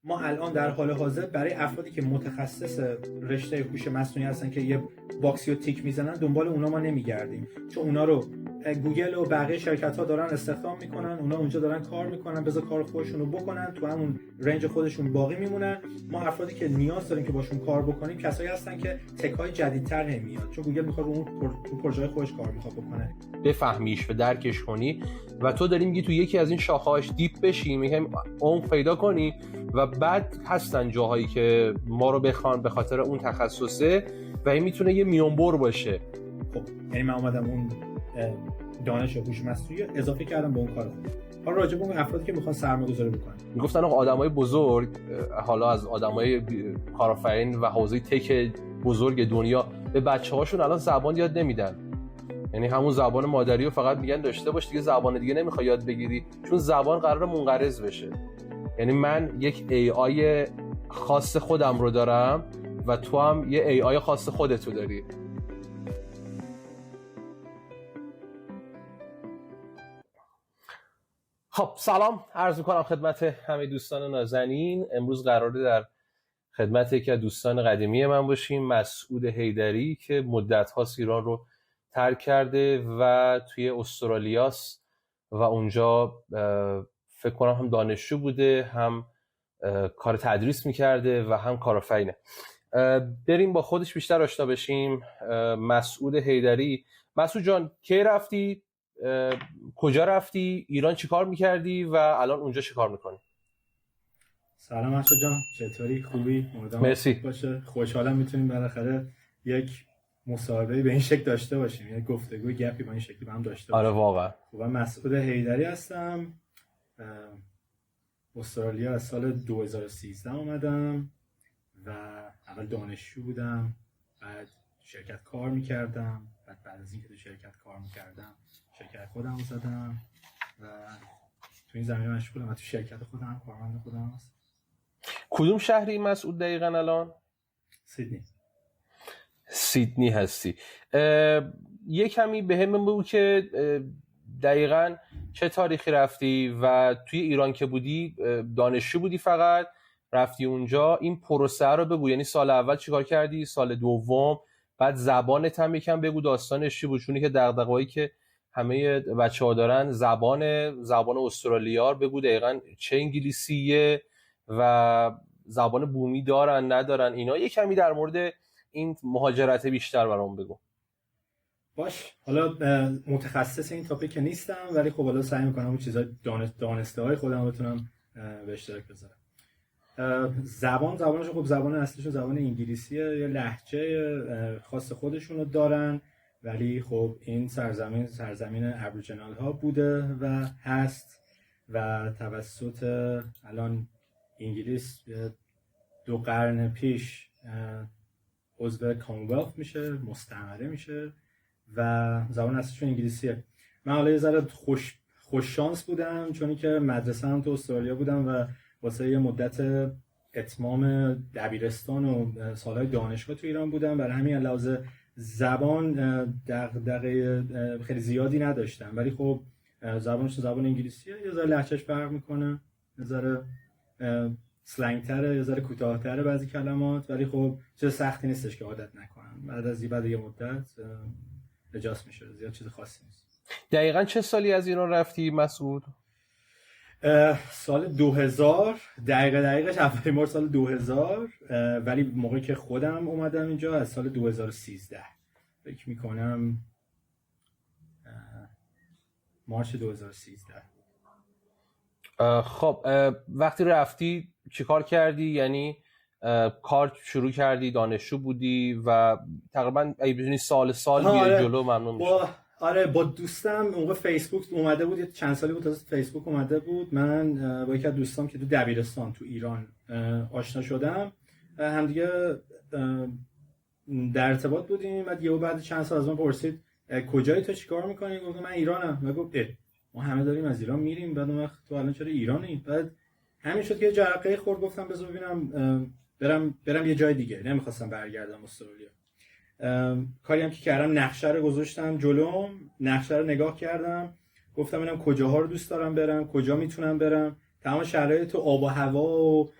ما الان در حال حاضر برای افرادی که متخصص رشته هوش مصنوعی هستن که یه باکسی رو تیک میزنن دنبال اونا ما نمیگردیم، چون اونا رو گوگل و بقیه شرکت‌ها دارن استخدام میکنن، اونا اونجا دارن کار میکنن، بذار کار خودشون رو بکنن، تو همون رنج خودشون باقی میمونن. ما افرادی که نیاز داریم که باشون کار بکنیم کسایی هستن که تک‌های جدیدتر نمیاد، چون گوگل میخواد اون پروژه خودش کار میخواد بکنه. بفهمیش و درکش کنی و تو داری میگی تو یکی از این شاخه‌هاش دیپ بشی، میگم اون پیدا کنی و بعد هستن جاهایی که ما رو بخوان به خاطر اون تخصصه و این میتونه یه میانبر باشه. خب یعنی من اومدم اون دانش هوش مصنوعی اضافه کردم به اون کار خودم. حالا راجع به اون افرادی که میخوان سرمایه‌گذاری بکنن، میگفتن آدمای بزرگ، حالا از آدمای کارآفرین و حوزه تک بزرگ دنیا به بچه‌هاشون الان زبان یاد نمیدن. یعنی همون زبان مادری رو فقط میگن داشته باش، دیگه زبان دیگه نمیخوای یاد بگیری، چون زبان قراره منقرض بشه. یعنی من یک AI خاص خودم رو دارم و تو هم یه AI خاص خودتو داری. خب سلام عرض میکنم خدمت همه دوستان نازنین. امروز قراره در خدمت یکی از دوستان قدیمی من باشیم، مسعود حیدری، که مدت هاست ایران رو ترک کرده و توی استرالیاست و اونجا فکر کنم هم دانشجو بوده، هم کار تدریس میکرده و هم کارآفرینه. بریم با خودش بیشتر آشنا بشیم. مسعود حیدری. مسعود جان کی رفتی؟ کجا رفتی؟ ایران چی کار میکردی و الان اونجا چی کار میکنی؟ سلام ارشد جان، چطوری؟ خوبی؟ مرسی. باشه. خوشحالم میتونیم بالاخره یک مصاحبه به این شکل داشته باشیم، یک گفتگوی گپی با این شکلی با هم داشته باشیم. آره واقعا. من مسعود حیدری هستم، استرالیا از سال 2013 اومدم و اول دانشجو بودم، بعد شرکت کار میکردم، بعد از اینکه تو شرکت کار میکردم شرکت خودم زدم و تو این زمینه مشغولم و تو شرکت خودم کارمند خودم هستم. کدوم شهری مسعود دقیقاً الان؟ سیدنی هستی. یه کمی به هم بگو که دقیقاً چه تاریخی رفتی و توی ایران که بودی دانشجو بودی فقط رفتی اونجا، این پروسه رو بگو، یعنی سال اول چیکار کردی، سال دوم، بعد زبانت هم یکم بگو داستانش چی بود، چونی که دغدغه‌ای که همه بچه‌ها دارن زبان استرالیا رو بگو دقیقاً چه انگلیسیه و زبان بومی دارن ندارن، اینا یه کمی در مورد این مهاجرت بیشتر برام بگو. باش، حالا متخصص این تاپیک که نیستم، ولی خب حالا سعی میکنم اون چیزای دانسته های خودم بتونم به اشتراک بذارم. زبانش خب زبان اصلیشون زبان انگلیسیه، یه لهجه خاص خودشونو دارن، ولی خب این سرزمین ابوریجینال ها بوده و هست و توسط الان انگلیس 2 قرن پیش عضو کامنولث میشه، مستعمره میشه و زبان اصلیشون انگلیسیه. من حالا یه ذره خوش شانس بودم، چون که مدرسه هم تو استرالیا بودم و واسه یه مدت اتمام دبیرستان و سالهای دانشگاه تو ایران بودم، برای همین لحاظ زبان دغدغه خیلی زیادی نداشتم، ولی خب زبانش زبان انگلیسیه، یه ذره لهجهش فرق میکنه، یه ذره سلنگ تره، یه ذره کوتاه تره بعضی کلمات، ولی خب چیز سختی نیستش که عادت نکنم. بعد یه مدت اجاست میشه، زیاد چیز خاصی نیست. دقیقاً چه سالی از ایران رفتی مسعود؟ سال 2000 دقیقش اولین بار سال 2000، ولی موقعی که خودم اومدم اینجا از سال 2013 فکر میکنم، مارچ 2013. خب وقتی رفتی چیکار کردی؟ یعنی کار شروع کردی، دانشجو بودی و تقریبا اگه بتونی سال بیای جلو ممنون میشم. آره با دوستم موقع فیسبوک اومده بود، چند سالی بود تازه فیسبوک اومده بود، من با یکی از دوستام که تو دبیرستان تو ایران آشنا شدم، همدیگه در ارتباط بودیم. بعد چند سال از من پرسید کجایی، تو چیکار میکنی؟ گفتم من ایرانم. و گفت ما همه داریم از ایران میریم، بعد اون وقت تو الان چرا ایرانی؟ بعد همین شد که جرقه خورد، گفتم بذار ببینم برم یه جای دیگه، نمیخواستم برگردم استرالیا. کاری هم که کردم نقشه رو گذاشتم جلوم، نقشه رو نگاه کردم، گفتم ببینم کجاها رو دوست دارم برم، کجا میتونم برم، تمام شرایط و آب و هوا و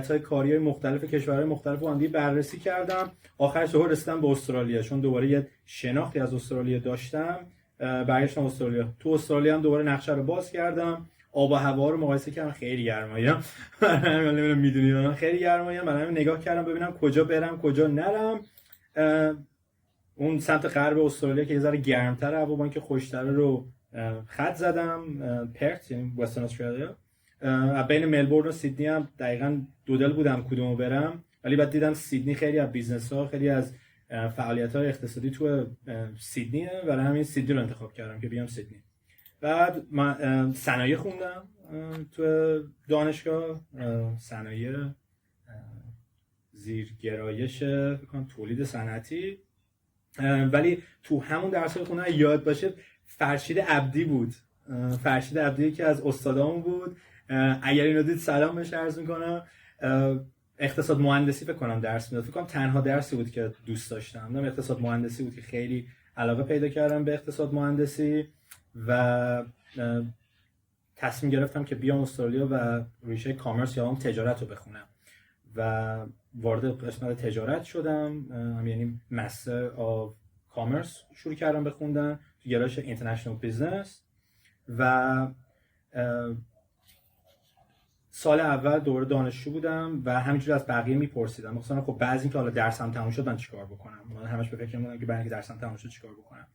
فعالیت‌های کاری مختلف کشورهای مختلف رو هم بررسی کردم. آخرش دوباره رسیدم به استرالیا، چون دوباره یه شناختی از استرالیا داشتم. برگشتم استرالیا. تو استرالیا هم دوباره نقشه رو باز کردم، آب و هوا رو مقایسه کردم، خیلی گرماییم. من میدونید خیلی گرماییم، من نگاه کردم ببینم کجا برم کجا نرم. اون سمت غرب استرالیا که یه ذره گرم‌تره، هوامان که خوش‌تره رو خط زدم، پرت یعنی وسترن استرالیا. بین ملبورن و سیدنی هم دقیقاً دو دل بودم کدومو برم، ولی بعد دیدم سیدنی خیلی از بیزنس‌ها، خیلی از فعالیت‌های اقتصادی تو سیدنیه، برای همین سیدنی رو انتخاب کردم که بیام سیدنی. بعد من صنایع خوندم تو دانشگاه، صنایع زیرگرایش تولید صنعتی، ولی تو همون درس‌های خوندم یاد باشه فرشید عبدی بود. فرشید عبدی که از استادامون بود، اگر اینو دید سلام بهش عرض می‌کنم. اقتصاد مهندسی فکر کنم درس میداد، فکر کنم تنها درسی بود که دوست داشتم، اقتصاد مهندسی بود که خیلی علاقه پیدا کردم به اقتصاد مهندسی و تصمیم گرفتم که بیام استرالیا و ریشه کامرس یا هم تجارت رو بخونم و وارد قسمت تجارت شدم. یعنی مستر آف کامرس شروع کردم بخوندم تو گرایش اینترنشنال بیزنس و سال اول دوره دانشجو بودم و همینجوری از بقیه میپرسیدم، مثلا خب بعضی که حالا درسم تموم شد من چیکار بکنم، من همش به فکر بودم که بعد اینکه درسم تموم شد چیکار بکنم.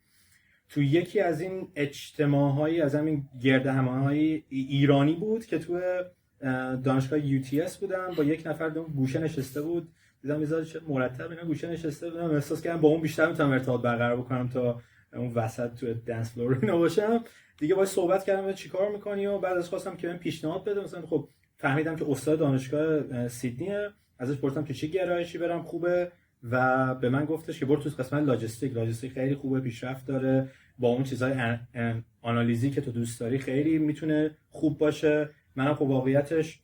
تو یکی از این اجتماع‌های از همین گردهمایی ایرانی بود که تو دانشگاه UTS بودم، با یک نفر اون گوشه نشسته بود، دیدم میذاره چه مرتب اینا گوشه نشسته بودم، احساس کردم با اون بیشتر میتونم ارتباط برقرار بکنم تا اون وسط تو دنس فلور اینا باشم دیگه. باهاش صحبت کردم چیکار می‌کنی و بعد از خواستم که من پیشنهاد بده، مثلا خب فهمیدم که استاد دانشگاه سیدنیه، ازش پرسیدم که چه گرایشی برم خوبه و به من گفتش که برو تو قسمت لاجستیک خیلی خوبه، پیشرفت داره، با اون چیزای آنالیزی که تو دوست داری خیلی میتونه خوب باشه. منم خب واقعیتش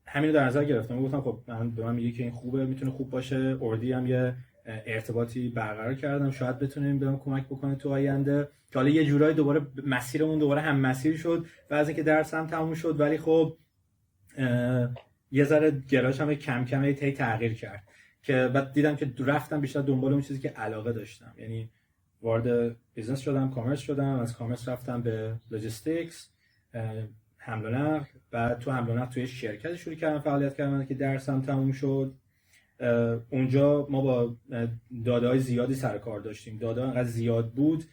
همین رو در نظر گرفتم، گفتم خب به من میگه که این خوبه، میتونه خوب باشه، اوردی هم یه ارتباطی برقرار کردم، شاید بتونیم بهم کمک بکنه تو آینده. که حالا یه جورایی دوباره مسیرمون دوباره هم مسیر شد و از اینکه درسم تموم شد، ولی خب یه ذره گرایشم کم کم هی تغییر کرد که بعد دیدم که رفتم بیشتر دنبال اون چیزی که علاقه داشتم، یعنی وارد بیزنس شدم، کامرس شدم، از کامرس رفتم به لوجستیکس، حمل و نقل. بعد تو حمل و نقل توی شرکت شروع کردم فعالیت کردن که درسم تموم شد. اونجا ما با داده‌های زیادی سر کار داشتیم، داده انقدر زیاد بود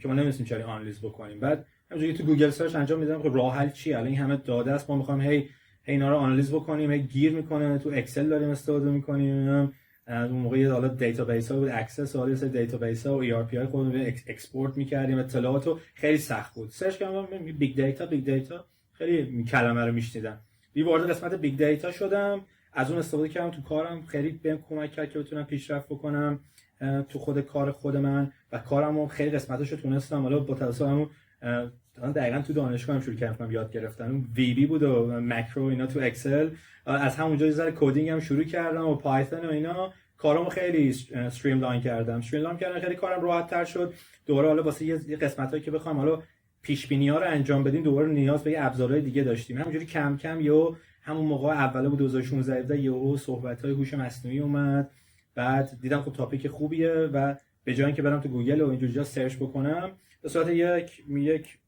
که ما نمی‌دونستیم چطوری آنالیز بکنیم. بعد همونجوری تو گوگل سرچ انجام میدادم که راه حل چیه، الان این همه داده است، ما می‌خوایم هی اینا رو آنالیز بکنیم، هی گیر میکنه، تو اکسل داریم استفاده می‌کنیم. اون موقع حالا دیتابیس ها بود، اکسس و سه دیتابیس ها و ای آر پی های خودمون اکسپورت می‌کردیم، اطلاعاتو خیلی سخت بود. سرچ کردم بیگ دیتا خیلی کلمه رو میشنیدم. وارد قسمت بیگ دیتا شدم، از اون استفاده کردم تو کارم، خیلی بهم کمک کرد که بتونم پیشرفت بکنم تو خود کار خود من و کارمو خیلی قسمتاشو تونستم حالا با توسط همون دقیقاً تو دانشگاه هم شروع کردم یاد گرفتن، اون وی بی بود و ماکرو اینا تو اکسل، از همونجا یه ذره کدینگ هم شروع کردم و پایتون و اینا، کارامو خیلی استریملاین کردم، خیلی کارم راحت تر شد. دوباره حالا واسه یه قسمتایی که بخوام حالا پیش بینی ها رو انجام بدیم دوباره نیاز به یه ابزارهای دیگه داشتیم. همونجوری کم کم یهو همون موقع اوله بود 2016 یهو صحبت‌های هوش مصنوعی اومد، بعد دیدم خب تاپیک خوبیه و به جای اینکه برم تو گوگل و اینجوری جا سرچ بکنم، به صورت یک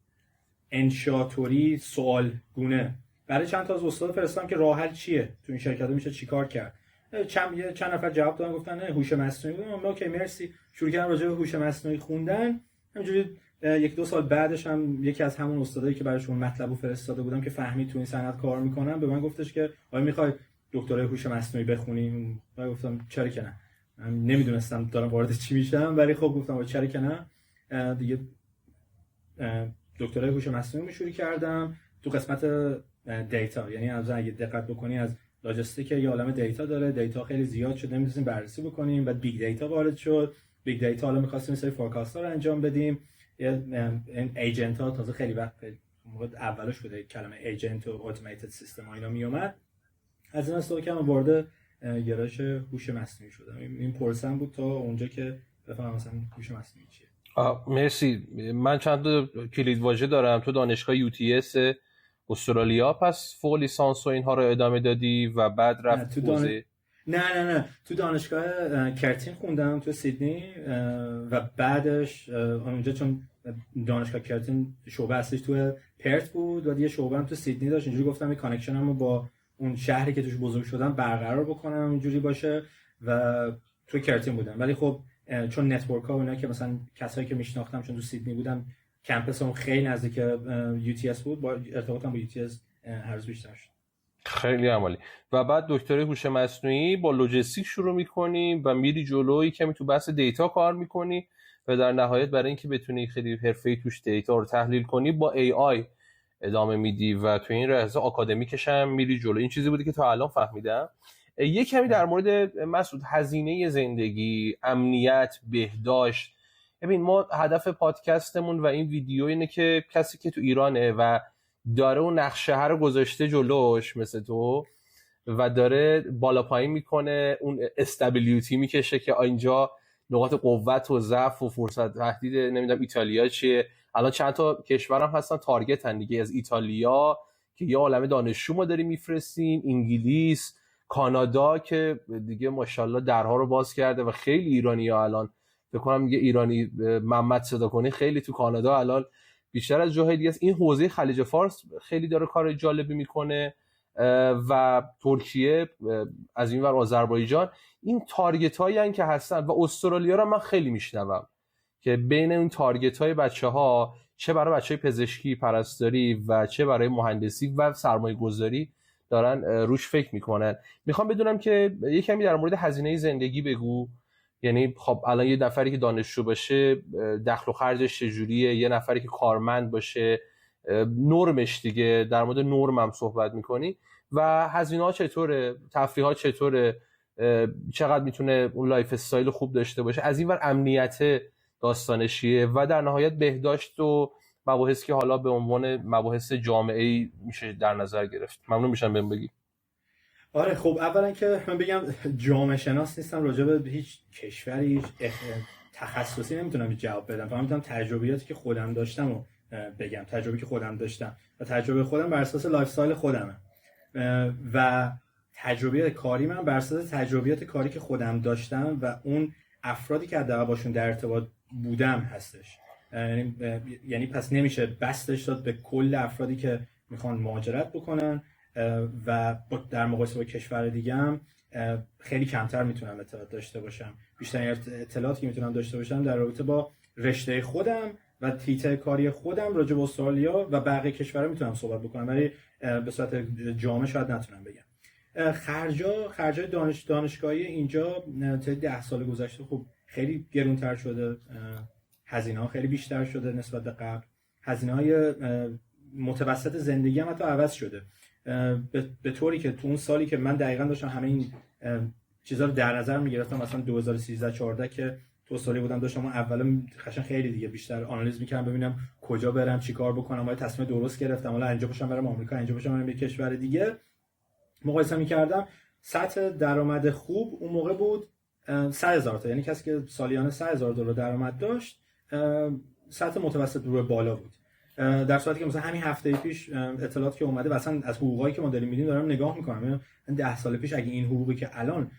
انشاتوری سوال گونه برای چند تا از استاد فرستادم که راه حل چیه، تو این شرکت میشه چیکار کرد. چند نفر جواب دادن، گفتن نه هوش مصنوعی. گفتم اوکی مرسی. شروع کردم راجع به هوش مصنوعی خوندن. همینجوری یک دو سال بعدش هم یکی از همون استادایی که براشون مطلبو فرستاده بودم که فهمید تو این صنعت کار میکنم به من گفتش که آیا میخوای دکترای هوش مصنوعی بخونی؟ من گفتم چرا که نه. من نمیدونستم دارم وارد چی میشم، ولی خب گفتم چرا که نه. دیگه دکترای هوش مصنوعی شروع کردم تو قسمت دیتا، یعنی از اگه دقت بکنی از لاجستیک یه عالمه دیتا داره، دیتا خیلی زیاد شد نمیتونیم بررسی بکنیم، بعد بیگ دیتا وارد شد. بیگ دیتا حالا می‌خواستیم این سری فورکاست ها رو انجام بدیم. این ایجنت ها تازه خیلی وقت موقع اولش بوده کلمه ایجنت و اتوماتد سیستم اینا می اومد، از این استفاده کردم وارد گرایش هوش مصنوعی شدم. این پرسم بود تا اونجا که بفهمم مثلا هوش مصنوعی چیه. مرسی. من چند تا کلید واژه دارم. تو دانشگاه UTS استرالیا پس فوق لیسانس و اینها رو ادامه دادی و بعد رفت نه تو دانشگاه کرتین خوندم تو سیدنی و بعدش اونجا چون دانشگاه کرتین شعبه اصلیش تو پرت بود و دیگه شعبه هم تو سیدنی داشت، اینجوری گفتم این کانکشنمو با اون شهری که توش بزرگ شدم برقرار بکنم اینجوری باشه و تو کرتین بودم. ولی خب چون نتورک ها و اینا که مثلا کسایی که میشناختم چون تو سیدنی بودم کمپسم خیلی نزدیک یو تی اس بود، با ارتباطم با یو تی اس هر روز بیشتر شد. خیلی عالی. و بعد دکترای هوش مصنوعی با لوجستیک شروع می‌کنی و میری جلوی کمی تو بحث دیتا کار می‌کنی و در نهایت برای اینکه بتونی خیلی حرفه‌ای توش دیتا رو تحلیل کنی با ای آی ادامه میدی و تو این راه آکادمیکش هم میری جلو. این چیزی بودی که تا الان فهمیدم. یک کمی در مورد مسعود هزینه زندگی، امنیت، بهداشت. ببین ما هدف پادکستمون و این ویدیو اینه که کسی که تو ایرانه و داره اون نقشه رو گذاشته جلوش مثل تو و داره بالا پایین میکنه، اون استابیلیتی میکشه که اینجا نقاط قوت و ضعف و فرصت تهدید نمیدونم ایتالیا چیه. الان چند تا کشورم هستن تارگتن دیگه، از ایتالیا که یه عالمه دانشجو ما داریم میفرستیم، انگلیس، کانادا که دیگه ماشاءالله درها رو باز کرده و خیلی ایرانی‌ها الان فکر کنم یه ایرانی محمد صدا کنی خیلی تو کانادا الان بیشتر از جاهای دیگه است. این حوزه خلیج فارس خیلی داره کار جالبی میکنه و ترکیه از این ور آذربایجان. این تارگت هایی که هستن و استرالیا رو من خیلی میشنوم که بین این تارگت های بچه ها چه برای بچه های پزشکی، پرستاری و چه برای مهندسی و سرمایه گذاری دارن روش فکر میکنن. میخوام بدونم که یه کمی در مورد هزینه زندگی بگو. یعنی خب الان یه نفری که دانشجو باشه دخل و خرجش چجوریه، یه نفری که کارمند باشه نرمش دیگه، در مورد نرم هم صحبت میکنی و هزینه ها چطوره، تفریح ها چطوره، چقدر میتونه اون لایف استایل خوب داشته باشه، از این ور امنیت داستانشیه و در نهایت بهداشت و مباحثی که حالا به عنوان مباحث جامعه‌ای میشه در نظر گرفت. ممنون میشم بهم بگی. آره خب اولا که من بگم جامعه شناس نیستم، راجع به هیچ کشوری تخصصی نمیتونم جواب بدم، فقط میتونم تجربیاتی که خودم داشتم و بگم. تجربی که خودم داشتم و تجربه خودم بر اساس لایف استایل خودمه و تجربیات کاری من بر اساس تجربیات کاری که خودم داشتم و اون افرادی که حداقل باشون در ارتباط بودم هستش. یعنی پس نمیشه بستش داد به کل افرادی که میخوان مهاجرت بکنن و در مقایسه با کشور دیگه هم خیلی کمتر میتونم اطلاعات داشته باشم. بیشتر اطلاعاتی که میتونم داشته باشم در رابطه با رشته خودم و تیتر کاری خودم راجع به استرالیا و بقیه کشورها میتونم صحبت بکنم، ولی به صورت جامع شاید نتونم بگم. خرجای دانشگاهی اینجا تا 10 سال گذشته خب خیلی گرونتر شده، هزینه‌ها خیلی بیشتر شده نسبت به قبل. هزینه‌های متوسط زندگی هم حتی عوض شده، به طوری که تو اون سالی که من دقیقاً داشتم همه این چیزا رو در نظر می‌گرفتم، مثلا 2013 14 که تو سالی بودم داشتم اولا خشن خیلی دیگه بیشتر آنالیز می‌کردم ببینم کجا برم چیکار بکنم، ولی تصمیم درست گرفتم حالا اینجا باشم برم آمریکا، اینجا باشم برم یک کشور دیگه. مقایسه می‌کردم سطح درآمد خوب اون موقع بود 100,000 تا، یعنی کسی که سالیانه $100,000 درآمد داشت سطح متوسط رو بالا بود. در صورتی که مثلا همین هفته پیش اطلاعاتی که اومده مثلا از حقوقایی که ما داریم میدیم دارم نگاه میکنم، 10 سال پیش اگه این حقوقی که الان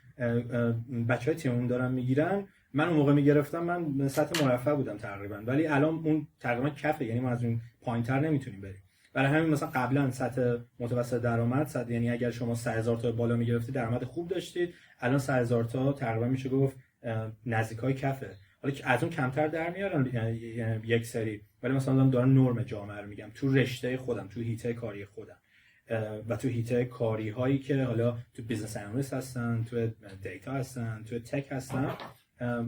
بچهای تیممون دارن میگیرن من اون موقع میگرفتم من سطح مرفه بودم تقریبا، ولی الان اون تقریبا کفه، یعنی ما از اون پایینتر نمیتونیم بریم. برای همین مثلا قبلا سطح متوسط درآمد یعنی اگر شما 100,000 تا بالا میگرفتید درآمد خوب داشتید، الان 100,000 تا تقریبا میشه گفت نزدیکای کفه. حالا از اون کمتر در میارن یک سری، ولی مثلا دارم نرم جامعه رو میگم تو رشته خودم، تو هیته کاری خودم و تو هیته کاری هایی که حالا تو بیزنس آنالیست هستن، تو دیتا هستن، تو تک هستن،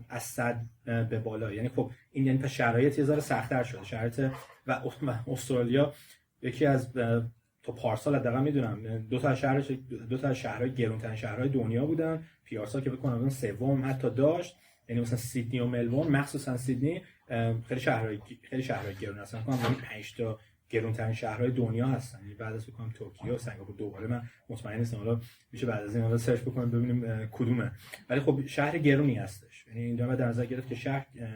از 100 به بالا. یعنی خب این یعنی پس شرایط یه ذره سخت‌تر شده شرایط. و استرالیا یکی از تا پارسال حداقل میدونم دو تا شهرهای گرونترین شهرهای دنیا بودن. پیارسال که بکنم اون سوم حتی داشت، یعنی مثلا سیدنی و ملبورن، مخصوصا سیدنی خیلی شهرهای گرون هستن. فکر کنم 5 تا گرونترین شهرهای دنیا هستن. بعد از فکر کنم توکیو و سنگاپور دوباره من مطمئن نیستم، حالا میشه بعد از این حالا سرچ بکنیم ببینیم کدومه، ولی خب شهر گرونی هستش. یعنی این در نظر گرفت که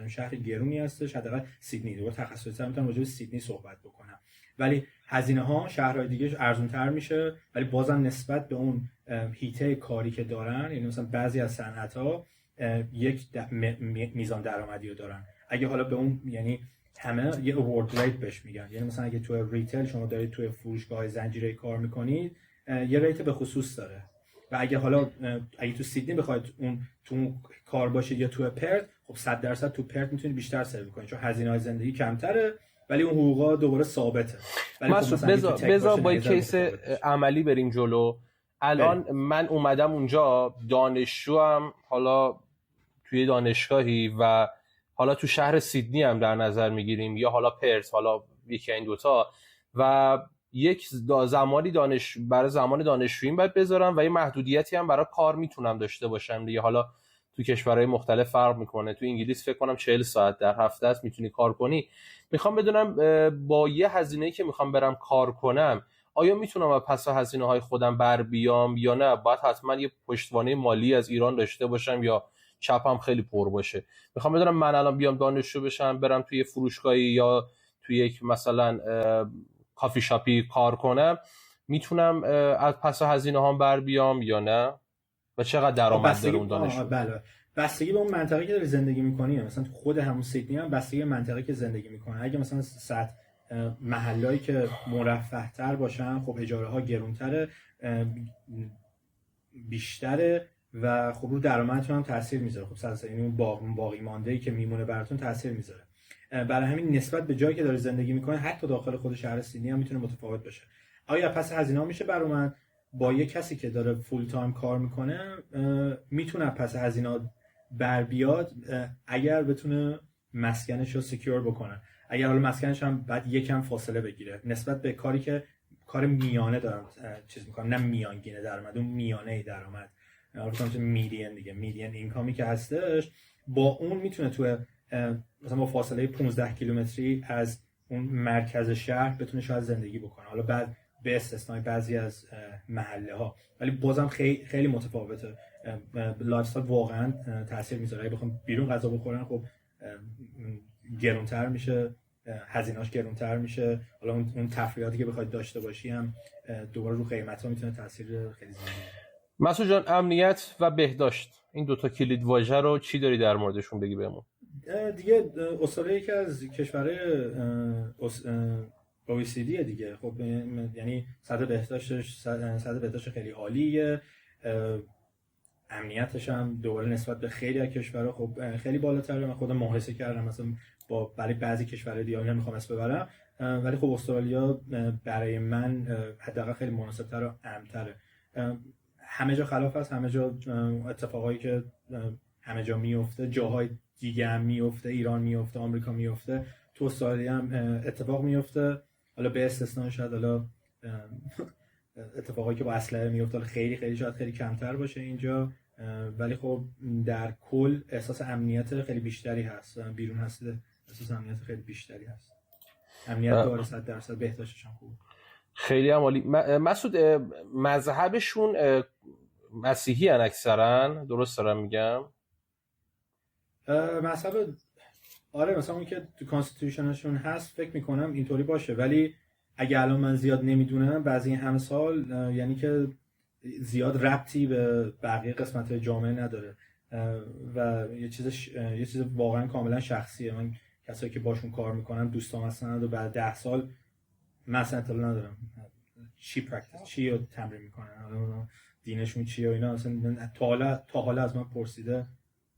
شهر گرونی هستش، حداقل سیدنی. دوباره تخصصی میتونم راجع به سیدنی صحبت بکنم. ولی هزینه ها شهرهای دیگه ارزون تر میشه، ولی بازم نسبت به اون هیته کاری که دارن، یعنی مثلا بعضی از صنعت ها یک میزان درآمدی رو دارن. اگه حالا به اون یعنی همه یه اوورد ریت بهش میگن، یعنی مثلا اگه تو ریتیل شما دارید توی فروشگاه زنجیره کار میکنید یه ریت به خصوص داره، و اگه حالا اگه تو سیدنی بخواید اون تو کار باشید یا تو پرت، خب 100% تو پرت میتونید بیشتر سرو کنید چون هزینه‌های زندگی کمتره ولی اون حقوقا دوباره ثابته. ولی خب بذار با کیس عملی بریم جلو. الان من اومدم اونجا دانشجوام، حالا توی دانشگاهی و حالا تو شهر سیدنی هم در نظر میگیریم یا حالا پرت، حالا یکی این دوتا، و یک زمانی برای زمان دانشجوییم باید بذارم و یه محدودیتی هم برای کار میتونم داشته باشم دیگه. حالا تو کشورهای مختلف فرق میکنه. تو انگلیس فکر کنم 40 ساعت در هفته است میتونی کار کنی. میخوام بدونم با یه هزینه‌ای که میخوام برم کار کنم آیا میتونم از پس هزینه‌های خودم بر بیام یا نه باید حتما یه پشتوانه مالی از ایران داشته باشم یا چپم خیلی پر باشه؟ میخوام بدونم من الان بیام دانشجو بشم برم توی فروشگاهی یا توی یک مثلا کافی شاپی کار کنم، میتونم از پس هزینه‌هام بر بیام یا نه و چقدر درآمد داره اون دانشجو؟ بله، بستگی به اون منطقه که داری زندگی می‌کنی. مثلا خود همون سیدنی هم بستگی به منطقه که زندگی می‌کنه. اگه مثلا محلهایی که مرفه‌تر باشن خب اجاره ها گرونتره، بیشتره و خب رو درآمدتون هم تاثیر میذاره. خب سر این اون باقی مانده‌ای که میمونه براتون تاثیر میذاره. برای همین نسبت به جایی که داری زندگی می‌کنی حتی داخل خود شهر سیدنی هم میتونه متفاوت باشه. آیا پس هزینه‌ها میشه برای من با یه کسی که داره فول تایم کار میکنه میتونه پس هزینه بر بیاد اگر بتونه مسکنش رو سکیور بکنه. اگر حالا مسکنش هم بعد یکم فاصله بگیره نسبت به کاری که کار میانه دارم چیز میکنم، نه میانگینه درآمد، اون میانه درآمد، مثلا میدین دیگه، میدین اینکامی که هستش با اون میتونه تو مثلا با فاصله 15 کیلومتری از اون مرکز شهر بتونه شاید زندگی بکنه، حالا بعد به استثنای بعضی از محله ها، ولی بازم خیلی متفاوته. لایف استایل واقعا تاثیر میذاره. اگه بخوام بیرون غذا بخورن خب گرونتر میشه، هزینه‌اش گرونتر میشه، حالا اون تفریحاتی که بخواید داشته باشی هم دوباره رو قیمت‌ها میتونه تاثیر خیلی زیادی بذاره. مسعود جان، امنیت و بهداشت این دوتا کلید واژه رو چی داری در موردشون بگی بهمون؟ دیگه استرالیا یکی از کشورهای OECD دیگه، خب یعنی سطح بهداشت خیلی عالیه، امنیتش هم دوباره نسبت به خیلی از کشورها خب خیلی بالاتره. من خودم مقایسه کردم مثلا برای بعضی کشورهای دیگه نمیخوام اسم ببرم، ولی خب استرالیا برای من حداقل خیلی مناسب‌تر و امن‌تره. همه جا خلاف است، همه جا اتفاقایی که همه جا میفته جاهای دیگه هم میفته، ایران میفته، آمریکا میفته، تو استرالیا هم اتفاق میفته، حالا به استثنای شاید حالا اتفاقایی که با اسلحه میفته خیلی خیلی شاید خیلی کمتر باشه اینجا، ولی خب در کل احساس امنیت خیلی بیشتری هست. بیرون هستی احساس امنیت خیلی بیشتری هست. امنیت داره 100%، بهداشتش هم خوبه. خیلی عالی. مسعود، مذهبشون مسیحی ان اکثرا، درست دارم میگم؟ مذهب آره، مثلا اون که تو کانستیتوشنشون هست فکر میکنم اینطوری باشه، ولی اگه الان من زیاد نمیدونم بعضی همسال یعنی که زیاد ربطی به بقیه قسمت جامعه نداره و یه چیز واقعا کاملا شخصیه. من کسایی که باشون کار میکنم دوستام هستن و بعد 10 سال مثلا اطلاع ندارم چی رو تمرین میکنن، دینشون چیه و اینا، اصلا تا حالا از من پرسیده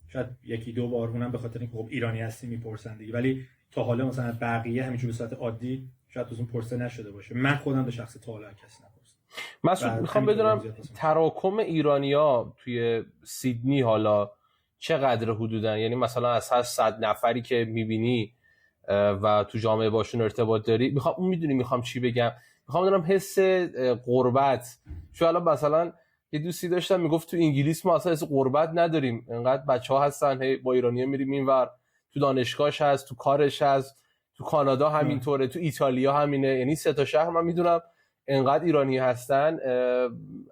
شاید یکی دو بار، اونم به خاطر اینکه خب ایرانی هستی میپرسن دیگه، ولی تا حالا مثلا بقیه همینجوری به صورت عادی شاید از اون پرسیده نشده باشه. من خودم به شخص تا حالا کسی نپرسیدم. مسعود، میخوام بدونم تراکم ایرانی‌ها توی سیدنی حالا چقدر حدودن؟ یعنی مثلا از هر 100 نفری که میبینی و تو جامعه باشون ارتباط داری، میخوام چی بگم، میخوام بدونم حس غربت. چون الان مثلا یه دوستی داشتم میگفت تو انگلیس ما اصلا حس غربت نداریم، انقدر بچه‌ها هستن با ایرانی‌ها میریم اینور، تو دانشگاهش هست، تو کارش هست، تو کانادا همینطوره، تو ایتالیا همینه. یعنی 3 تا شهر من میدونم انقدر ایرانی هستن،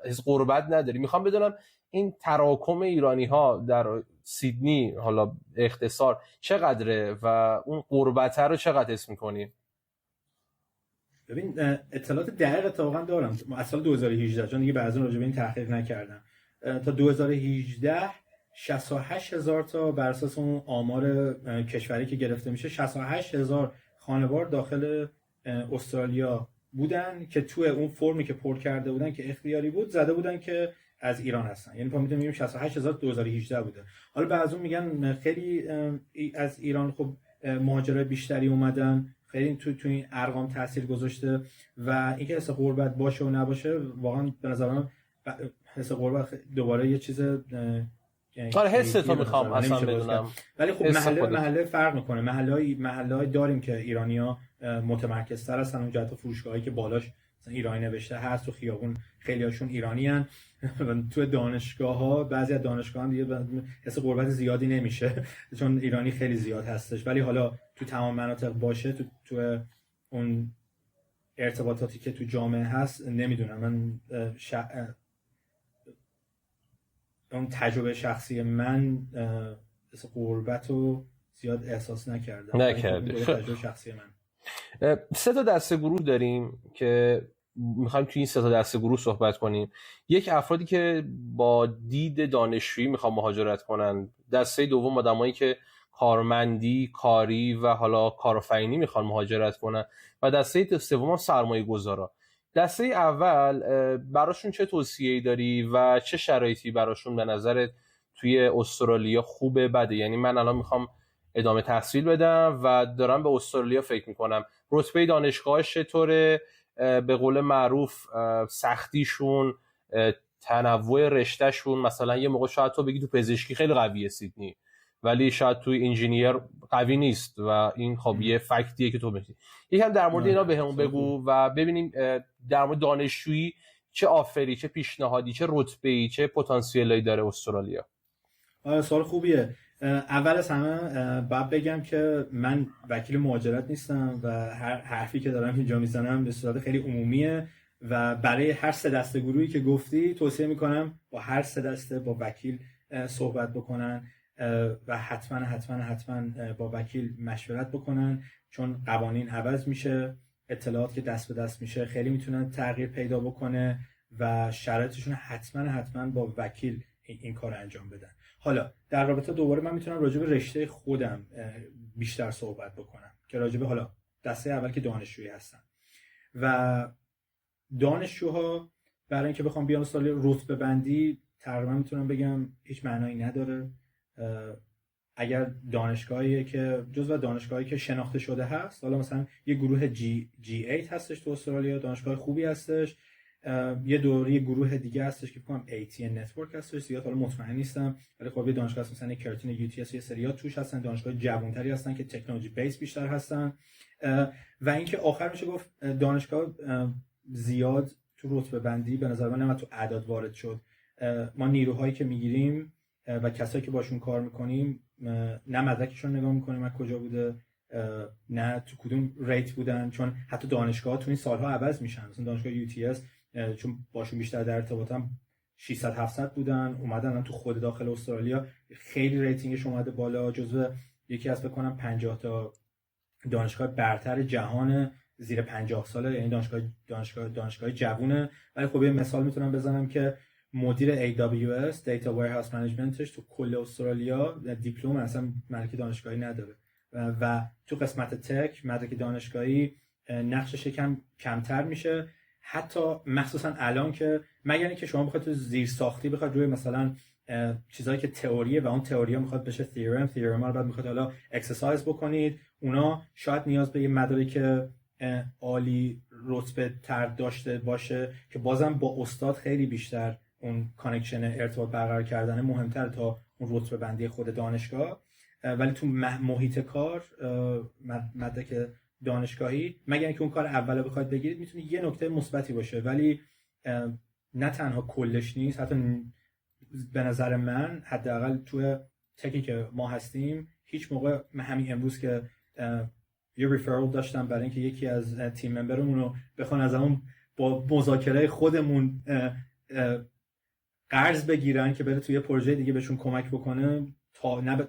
حس غربت نداری. میخوام بدونم این تراکم ایرانی‌ها در سیدنی حالا اختصار چقدره و اون غربت رو چقدر حس می‌کنی؟ ببین اطلاعات دقیق اتفاقا دارم از سال 2018 چون دیگه بعضی راجع به این تحقیق نکردم. تا 2018 68,000 تا بر اساس اون آمار کشوری که گرفته میشه 68,000 خانوار داخل استرالیا بودن که توی اون فرمی که پر کرده بودن که اختیاری بود زده بودن که از ایران هستن. یعنی ما میگیم 68,000 2018 بوده. حالا بعضون میگن خیلی از ایران خب مهاجرای بیشتری اومدن، خیلی تو این ارقام تاثیر گذاشته و اینکه حس غربت باشه و نباشه واقعا به نظر من حس غربت دوباره یه چیز آره حس تو میخوام اصلا بدونم. ولی خب محله فرق میکنه. محله‌ای داریم که ایرانی‌ها متمرکزتر هستن، اونجا حتی فروشگاهایی که بالاش مثلا ایرانی نوشته هست تو خیابون خیلی هاشون ایرانی هن. تو دانشگاه‌ها بعضی از دانشگاه‌ها دیگه حس غربت زیادی نمیشه چون ایرانی خیلی زیاد هستش، ولی حالا تو تمام مناطق باشه تو اون ارتباطاتی که تو جامعه هست نمیدونم. من اون تجربه شخصی من حس غربت رو زیاد احساس نکردی. تجربه شخصی من 3 تا دسته گروه داریم که میخوایم توی این 3 تا دسته گروه صحبت کنیم. یک افرادی که با دید دانشجویی میخوام مهاجرت کنن، دسته دوم آدمایی که کارمندی، کاری و حالا کارآفرینی میخوان مهاجرت کنن و دسته سوم سرمایه گذارا. دسته اول براشون چه توصیه‌ای داری و چه شرایطی براشون به نظرت توی استرالیا خوبه بده؟ یعنی من الان میخوام ادامه تحصیل بدم و دارم به استرالیا فکر میکنم، رتبه دانشگاهش چطوره، به قول معروف سختیشون، تنوع رشتهشون، مثلا یه موقع شاید تو بگی تو پزشکی خیلی قویه سیدنی ولی شاید تو انجینیر قوی نیست و این خب یه فکتیه که تو بگی. یکم در مورد اینا بهمون بگو و ببینیم در مورد دانشجویی چه آفری، چه پیشنهادی، چه رتبه‌ای، چه پتانسیلی داره استرالیا. سوال خوبیه. اول از همه باید بگم که من وکیل مهاجرت نیستم و هر حرفی که دارم اینجا میزنم به صورت خیلی عمومیه و برای هر 3 دسته گروهی که گفتی توصیه میکنم با هر 3 دسته با وکیل صحبت بکنن و حتما با وکیل مشورت بکنن چون قوانین عوض میشه، اطلاعات که دست به دست میشه خیلی میتونن تغییر پیدا بکنه و شرایطشون حتما با وکیل این کار انجام بدن. حالا در رابطه دوباره من میتونم راجع به رشته خودم بیشتر صحبت بکنم که راجع به حالا دسته اول که دانشجویی هستن و دانشجوها برای اینکه بخوام بیان استرالیا رتبه بندی تقریبا میتونم بگم هیچ معنایی نداره. اگر دانشگاهی که جزو دانشگاهی که شناخته شده هست، حالا مثلا یه گروه G8 هستش تو استرالیا، دانشگاه خوبی هستش، یه گروه دیگه هستش که فکر کنم ATN نتورک هستش، زیاد حالا مطمئن نیستم ولی خب یه دانشگاه هست مثلا کرتین UTS یه سری‌ها توش هستن، دانشگاه جوانتری هستن که تکنولوژی بیس بیشتر هستن و اینکه آخر میشه گفت دانشگاه زیاد تو رتبه بندی به نظر من نمیاد تو اعداد وارد شد. ما نیروهایی که میگیریم و کسایی که باشون کار میکنیم نه مدرکشون نگاه میکنیم از کجا بوده، نه تو کدوم ریت بودن، چون حتی دانشگاه تو این سالها عوض میشن. مثلا دانشگاه UTS چون باشون بیشتر در ارتباطم 600 700 بودن، اومدن تو خود داخل استرالیا خیلی ریتینگش اومده بالا، جزو یکی از بکنم 50 تا دانشگاه برتر جهان زیر 50 ساله، یعنی دانشگاه جوونه. ولی خب یه مثال میتونم بزنم که مدیر AWS Data Warehouse Managementش تو کل استرالیا دیپلم اصلا مدرک دانشگاهی نداره و تو قسمت تک مدرک دانشگاهی نقشش یکم کمتر میشه، حتی مخصوصا الان که مگر اینکه شما بخواید تو زیر ساختی بخواید روی مثلا چیزایی که تئوریه و اون تئوری میخواد بشه تئورم رو بعد میخواد حالا اکسرسایز بکنید، اونا شاید نیاز به یه مدارک عالی رتبه تر داشته باشه که بازم با استاد خیلی بیشتر اون کانکشن ارتباط برقرار کردن مهمتر تا اون رتبه بندی خود دانشگاه. ولی تو محیط کار مدرک دانشگاهی مگر اینکه اون کار اوله بخواید بگیرید میتونه یه نکته مثبتی باشه ولی نه تنها کلش نیست. حتی به نظر من حداقل تو تکی که ما هستیم هیچ موقع همین امروز که یه ریفرال داشتم برای اینکه یکی از تیم ممبرمون رو بخوان از همون با مذاکره خودمون قرض بگیرن که بره توی پروژه دیگه بهشون کمک بکنه.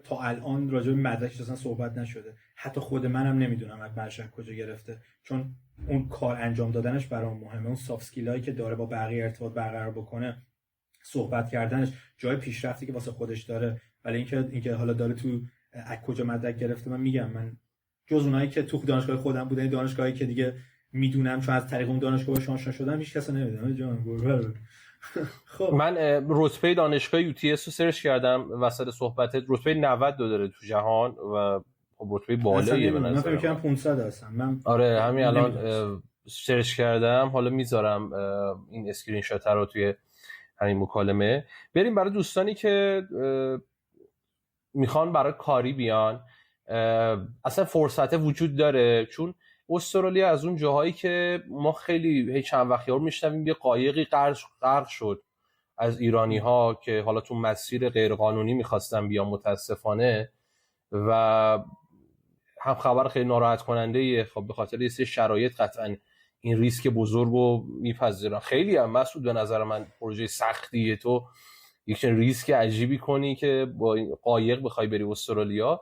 تا الان راجع به مدرکش اصلا صحبت نشده. حتی خود منم نمیدونم مدرک کجا گرفته، چون اون کار انجام دادنش برام مهمه. اون سافت اسکیلایی که داره با بقیه ارتباط برقرار بکنه، صحبت کردنش، جای پیشرفتی که واسه خودش داره. ولی اینکه حالا داره تو از کجا مدرک گرفته، من میگم من جز اونایی که تو دانشگاه خودم بودن، دانشگاهی که دیگه میدونم چون از طریق اون دانشگاه باهاش آشنا شدم، هیچ کس نمیدونم. جان خب من رتبه دانشگاه UTS رو سرچ کردم وسط صحبتت، رتبه 90 داره تو جهان و رتبه بالاییه به نظر من. فکر کنم 500 هستم من. آره همین الان سرچ کردم، حالا میذارم این اسکرین شات رو توی همین مکالمه. بریم برای دوستانی که میخوان برای کاری بیان. اصلا فرصت وجود داره، چون استرالیا از اون جاهایی که ما خیلی چند وقتی ها میشنویم یه قایقی غرق شد از ایرانی ها که حالا تو مسیر غیرقانونی میخواستن بیان متاسفانه، و هم خبر خیلی ناراحت کننده ایه. خب به خاطر یه سری شرایط قطعا این ریسک بزرگ رو میپذیرن. خیلی هم مسعود به نظر من پروژه سختیه، تو یک ریسک عجیبی کنی که با قایق بخوای بری استرالیا.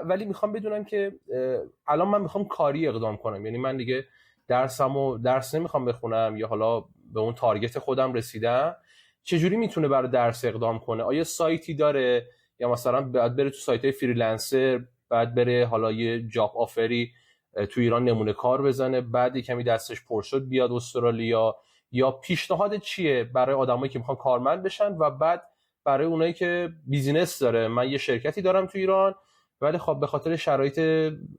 ولی میخوام بدونم که الان من میخوام کاری اقدام کنم، یعنی من دیگه درس نمیخوام بخونم یا حالا به اون تارگت خودم رسیدم، چجوری میتونه برای درس اقدام کنه؟ آیا سایتی داره یا مثلا باید بره تو سایت فریلنسر، بعد بره حالا یه جاب آفری تو ایران نمونه کار بزنه، بعد کمی دستش پر شد بیاد استرالیا؟ یا پیشنهاد چیه برای آدمایی که میخوان کارمند بشن و بعد برای اونایی که بیزینس داره؟ من یه شرکتی دارم تو ایران ولی خب به خاطر شرایط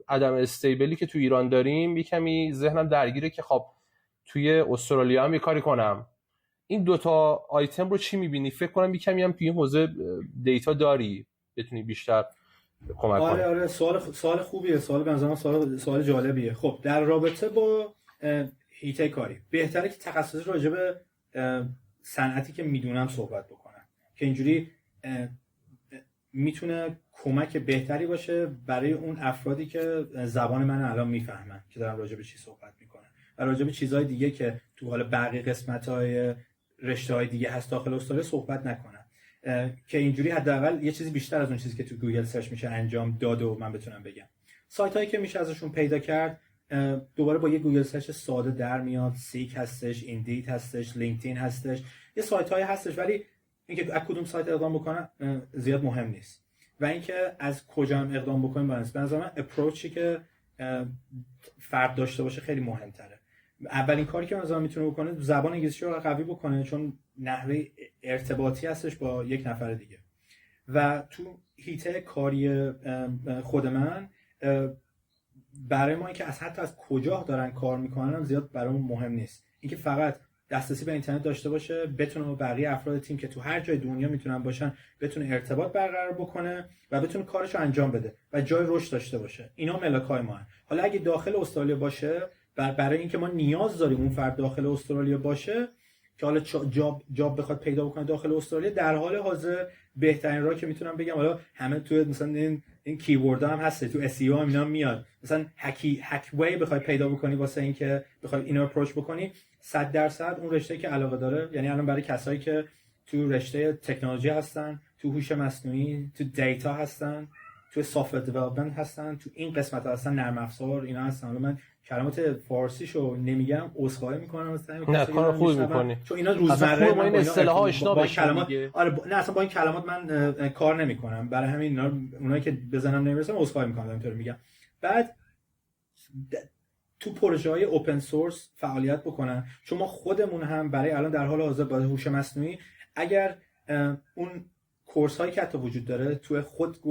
عدم استیبلی که تو ایران داریم یه کمی ذهنم درگیره که خب توی استرالیا هم یه کاری کنم. این دوتا آیتم رو چی میبینی؟ فکر کنم یه کمی هم توی این حوزه دیتا داری، بتونی بیشتر کمک کنی. آره سوال خوبیه، سوال به نظرم سوال جالبیه. خب در رابطه با هیته کاری بهتره که تخصصی راجع به صنعتی که میدونم صحبت بکنم که اینجوری میتونه کمک بهتری باشه برای اون افرادی که زبان من الان میفهمن که دارم راجع به چی صحبت میکنم و راجع به چیزهای دیگه که تو حال بقیه قسمت‌های رشته‌های دیگه هست داخل استرالیا صحبت نکنم، که اینجوری حداقل یه چیزی بیشتر از اون چیزی که تو گوگل سرچ میشه انجام داده و من بتونم بگم. سایت‌هایی که میشه ازشون پیدا کرد دوباره با یه گوگل سرچ ساده در میاد. سیک هستش، ایندید هستش، لینکدین هستش، یه سایت‌های هستش، ولی اینکه از کدوم سایت اقدام بکنم زیاد مهم نیست و اینکه از کجا هم اقدام بکنیم باید. به نظر من اپروچی که فرد داشته باشه خیلی مهم‌تره. اولین کاری که مثلا میتونه بکنه زبان انگلیسی رو قوی بکنه، چون نحوه ارتباطی هستش با یک نفر دیگه. و تو هیته کاری خود من برای ما اینکه حتی از کجا دارن کار میکنن زیاد برامون مهم نیست، اینکه فقط دسترسی به اینترنت داشته باشه، بتونه با بقیه افراد تیم که تو هر جای دنیا میتونن باشن بتونه ارتباط برقرار بکنه و بتونه کارشو انجام بده و جای رشد داشته باشه. اینا ملاکای ما هن. حالا اگه داخل استرالیا باشه، برای اینکه ما نیاز داریم اون فرد داخل استرالیا باشه که حالا جاب بخواد پیدا بکنه داخل استرالیا، در حال حاضر بهترین راه که میتونم بگم، حالا همه تو مثلا این کیورد هم هست، تو اس ای او هم اینا میاد، مثلا هک وی بخوای پیدا بکنی واسه اینکه بخوای اینو اپروچ بکنی، 100% اون رشته که علاقه داره، یعنی الان برای کسایی که تو رشته تکنولوژی هستن، تو هوش مصنوعی، تو دیتا هستن، تو سافت دیولپمنت هستن، تو این قسمت هستن، نرم افزار اینا هستن. حالا من کلمات فارسیشو نمیگم، عذرخواهی میکنم مثلا نه کار خوبی میکنی، چون اینا روزمره با این اصطلاحات آشنا بشیم دیگه. نه اصلا با این کلمات من کار نمیکنم، برای همین اونایی که بزنم نمیرسم عذرخواهی میکنم اینطوری میگم. بعد تو پروژه‌های اوپن سورس فعالیت بکنن، چون ما خودمون هم برای الان در حال حاضر با هوش مصنوعی، اگر اون کورس هایی که حتی وجود داره تو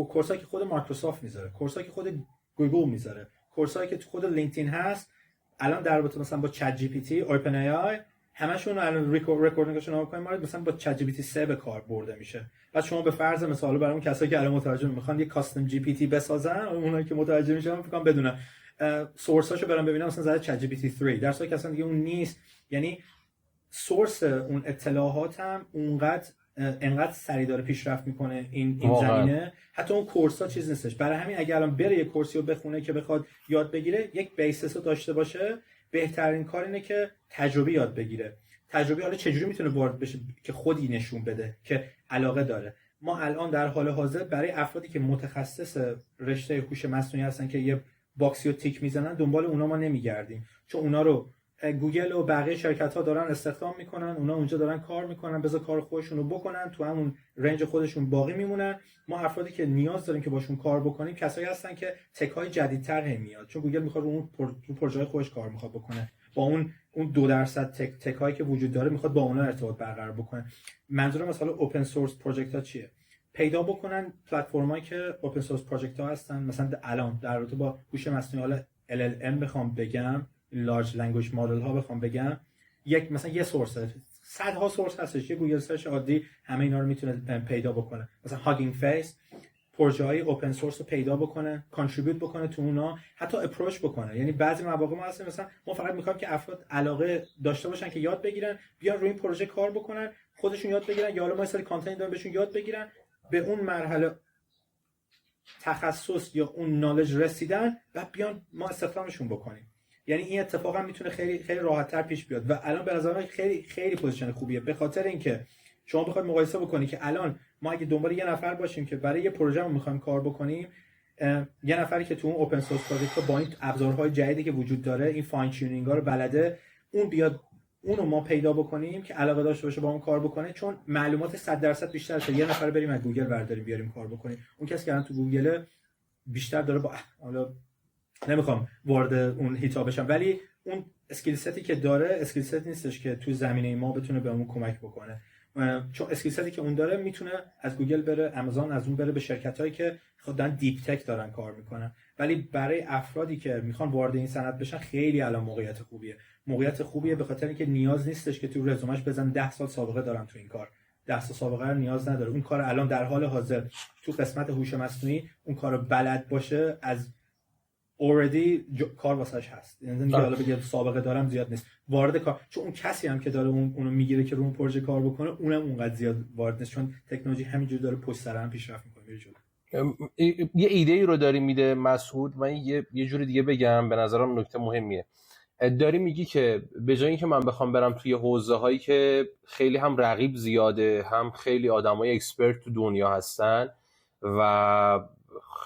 کورس هایی که خود مایکروسافت میذاره، کورس هایی که خود گوگل میذاره، کورس هایی که تو خود لینکدین هست، الان در رابطه مثلا با چت جی پی تی، اوپن ای آی، همشون الان ریکوردینگشون رو کنیم مثلا با چت جی پی تی 3 به کار برده میشه. بعد شما به فرض مثال برای اون کسایی که الان متوجه میخوان یه کاستم جی پی تی بسازن، اونایی که متوجه میشن فکر کنم بدونن سورساشو برام ببینم، مثلا زده چت جی پی تی 3 در صورتی که اصلا دیگه اون نیست. یعنی سورس اون اطلاعات هم انقدر سریع داره پیشرفت میکنه این زمینه، حتی اون کورس ها چیز نیستش. برای همین اگه الان بره یه کورسی رو بخونه که بخواد یاد بگیره، یک بیسس رو داشته باشه، بهترین کار اینه که تجربی یاد بگیره. تجربه حالا چجوری میتونه وارد بشه که خودی نشون بده که علاقه داره. ما الان در حال حاضر برای افرادی که متخصص رشته هوش مصنوعی هستن که یه باکسی رو تیک میزنن، دنبال اونا ما نمیگردیم، چون اونا رو گوگل و بقیه شرکت‌ها دارن استخدام میکنن، اونا اونجا دارن کار میکنن، بذار کار خودشون رو بکنن، تو همون رنج خودشون باقی میمونن. ما افرادی که نیاز داریم که باشون کار بکنیم کسایی هستن که تک‌های جدیدتر میاد، چون گوگل میخواد اون پروژه خودش کار میخواد بکنه، با اون 2% تک‌هایی که وجود داره میخواد با اونا ارتباط برقرار بکنه. منظورم مثلا اوپن سورس پروژکت ها چیه؟ پیدا بکنن پلتفرمایی که اوپن سورس پروژکت ها هستن. مثلا الان در رابطه با هوش مصنوعی حالا LLM بخوام بگم، لارج لنگویج مدل ها بخوام بگم، مثلا یه سورس، صدها سورس هستش، یه گوگل سرچ عادی همه اینا رو میتونه پیدا بکنه. مثلا هاگینگ فیس پروژه های اوپن سورس رو پیدا بکنه، کانتریبیوت بکنه تو اونا، حتی اپروچ بکنه. یعنی بعضی مواقع ما هستیم مثلا ما فقط میخوایم که افراد علاقه داشته باشن که یاد بگیرن، بیان روی این پروژه کار بکنن، خودشون یاد بگیرن، یا حالا ما سری کانتنت داریم بهشون یاد بگیرن، به اون مرحله تخصص یا اون نالج رسیدن و بیان ما استخدامشون بکنیم. یعنی این اتفاق هم میتونه خیلی خیلی راحت‌تر پیش بیاد و الان به نظر من خیلی خیلی پوزیشن خوبیه، به خاطر اینکه شما بخواید مقایسه بکنی که الان ما اگه دنبال یه نفر باشیم که برای یه پروژه می‌خوایم کار بکنیم، یه نفری که تو اون اوپن سورس پروژکت با این ابزارهای جدیدی که وجود داره، این فاین تیونینگ‌ها رو بلده، اون بیاد اونو ما پیدا بکنیم که علاقه داشته باشه با اون کار بکنه، چون معلومات 100% بیشتر شه. یه نفر بریم از گوگل برداریم بیاریم کار بکنیم، اون کسی که الان تو گوگل بیشتر داره با حالا نمیخوام وارد اون هیتا بشم، ولی اون اسکیل ستی که داره اسکیل ست نیستش که تو زمینه ما بتونه بهمون کمک بکنه، چون اسکیل ستی که اون داره میتونه از گوگل بره، آمازون، از اون بره به شرکتایی که خودن دیپ تک دارن کار میکنن. ولی برای افرادی که میخوان وارد این صنعت بشن خیلی الان موقعیت خوبیه به خاطر اینکه نیاز نیستش که تو رزومش بزن 10 سال سابقه دارم تو این کار. 10 سال سابقه رو نیاز نداره. اون کار الان در حال حاضر تو قسمت هوش مصنوعی اون کارو بلد باشه، از already کار واسش هست. یعنی حالا بگم سابقه دارم زیاد نیست وارد کار، چون اون کسی هم که داره اونو میگیره که رو اون پروژه کار بکنه، اونم اونقدر زیاد وارد نیست، چون تکنولوژی همینجوری داره پشت سر هم پیشرفت میکنه. یه ایده ای رو داری میده مسعود. من یه جوری دیگه بگم، به نظرم نکته مهمیه. داری میگی که به جای اینکه من بخوام برم توی حوزه هایی که خیلی هم رقیب زیاده، هم خیلی آدمای اکسپرت تو دنیا هستن و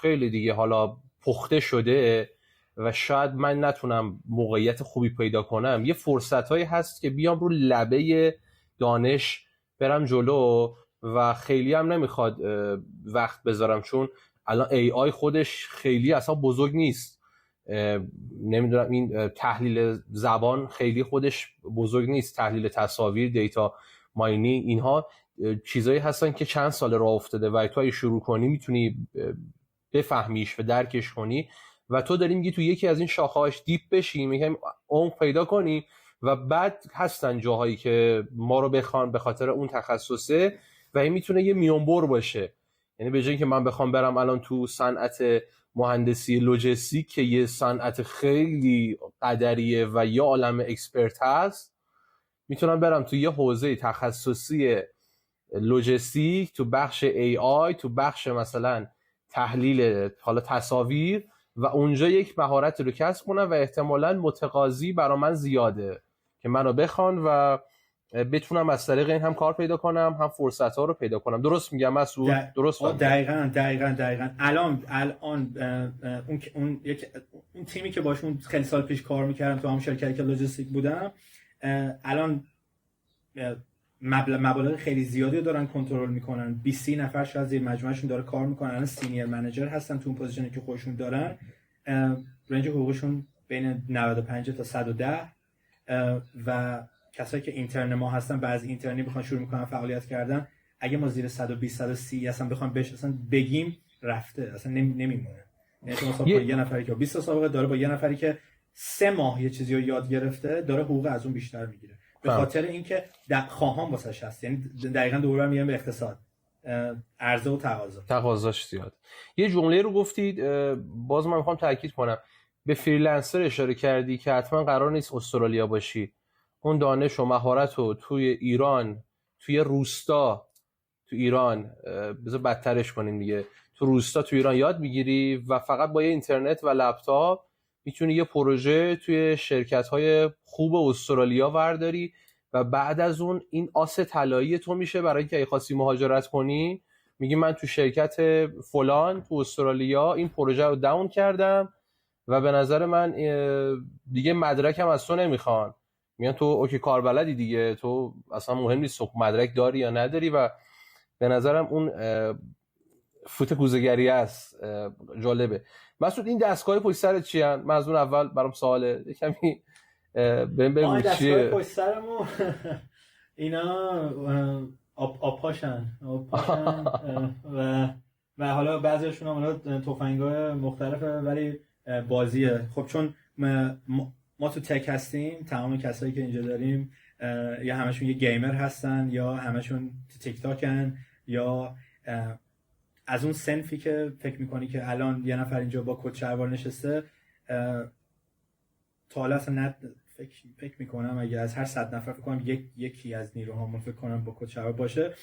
خیلی دیگه حالا پخته شده و شاید من نتونم موقعیت خوبی پیدا کنم، یه فرصت هایی هست که بیام رو لبه دانش برم جلو و خیلی هم نمیخواد وقت بذارم، چون الان AI خودش خیلی اصلا بزرگ نیست. نمیدونم این تحلیل زبان خیلی خودش بزرگ نیست، تحلیل تصاویر، دیتا ماینی، اینها چیزایی هستن که چند سال راه افتاده و تو اگه شروع کنی میتونی بفهمیش و درکش کنی و تو داری میگی تو یکی از این شاخه‌هاش دیپ بشی، میگم عمق پیدا کنی و بعد هستن جاهایی که ما رو بخوان به خاطر اون تخصصه و این میتونه یه میانبر باشه. یعنی به جای اینکه من بخوام برم الان تو صنعت مهندسی لوجستیک که یه صنعت خیلی قدریه و یه عالم اکسپرت هست، میتونم برم تو یه حوزه تخصصی لوجستیک، تو بخش AI، تو بخش مثلا تحلیل حالا تصاویر و اونجا یک مهارت رو کسب کنم و احتمالاً متقاضی برا من زیاده که منو بخوان و بتونم از طریق این هم کار پیدا کنم، هم فرصت ها رو پیدا کنم. درست میگم مسعود؟ درست دقیقاً. الان اون تیمی که باشون خیلی سال پیش کار میکردم تو هم شرکتی که لوجستیک بودم، الان مبالغ خیلی زیادی رو دارن کنترل میکنن. 20 نفر شاید زیر مجموعهشون داره کار میکنن، الان سینیر منیجر هستن تو اون پوزیشنی که خودشون دارن. رنج حقوقشون بین 95 تا 110 و کسایی که اینترن ما هستن، بعضی اینترنی بخوان شروع میکنن فعالیت کردن، اگه ما زیر 120 130 اصلا بخوام بهش اصلا بگیم رفته، اصلا نمیمونه. یعنی تو مثلا یه نفری که 20 سابقه داره با یه نفری که 3 ماه یه چیزی رو یاد گرفته داره حقوق از اون بیشتر میگیره، به خاطر اینکه خواهان واسش هست. یعنی دقیقاً دوباره میگم به اقتصاد، عرضه و تقاضاش زیاد. یه جمله رو گفتید باز من میخوام تاکید کنم، به فریلنسر اشاره کردی که حتما قرار نیست استرالیا باشی، اون دانش و مهارت رو توی ایران، توی روستا تو ایران، بذار بدترش کنیم دیگه، تو روستا تو ایران یاد میگیری و فقط با یه اینترنت و لپتاپ میتونی یه پروژه توی شرکت‌های خوب استرالیا ورداری و بعد از اون این آس طلایی تو میشه برای اینکه اگه خواستی مهاجرت کنی، میگی من تو شرکت فلان تو استرالیا این پروژه رو داون کردم و به نظر من دیگه مدرکم از تو نمیخوان. میگن تو اوکی کاربلدی دیگه، تو اصلا مهم نیست تو مدرک داری یا نداری. و به نظرم اون فوت کوزه‌گری است. جالبه. مسعود این دستگاه پشت سرت چی ان؟ من از اون اول برام سواله کمی بگو چیه دستگاه پشت سرمون. اینا آپاشن و حالا بعضیشون هم حالا تفنگ‌های مختلفه ولی بازیه. خب چون ما تو تک هستیم، تمام کسایی که اینجا داریم یا همشون یه گیمر هستن یا همشون تو تیک تاکن یا از اون صنفی که فکر میکنی که الان یه نفر اینجا با کت شلوار نشسته، تا حالا اصلا فکر میکنم اگه از هر 100 نفر فکر کنم یکی از نیروهامون فکر کنم با کت شلوار باشه.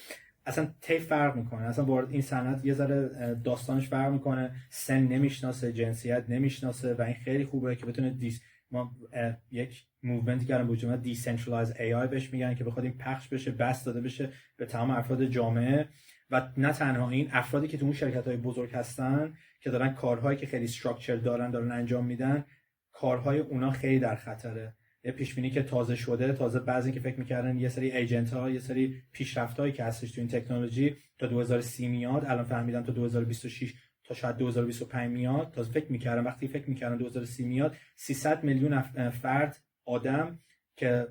اصلا فرق میکنه، اصلا با این صنعت یه ذره داستانش فرق میکنه. سن نمیشناسه، جنسیت نمیشناسه و این خیلی خوبه که بتونه ما یک موومنتی کردن به وجود دیسنترالایز ای آی بهش میگن که بخواد این پخش بشه، بس داده بشه به تمام افراد جامعه. و نه تنها این، افرادی که تو اون شرکت‌های بزرگ هستن که دارن کارهایی که خیلی استراکچر دارن انجام میدن، کارهای اونا خیلی در خطره. یه پیشبینی که تازه شده، بعضی که فکر می‌کردن یه سری ایجنت‌ها، یه سری پیشرفت‌هایی که هستش تو این تکنولوژی تا 2030 میاد، الان فهمیدن تا 2026 تا شاید 2025 میاد. تازه وقتی فکر می‌کردن 2030 میاد 300 میلیون فرد آدم که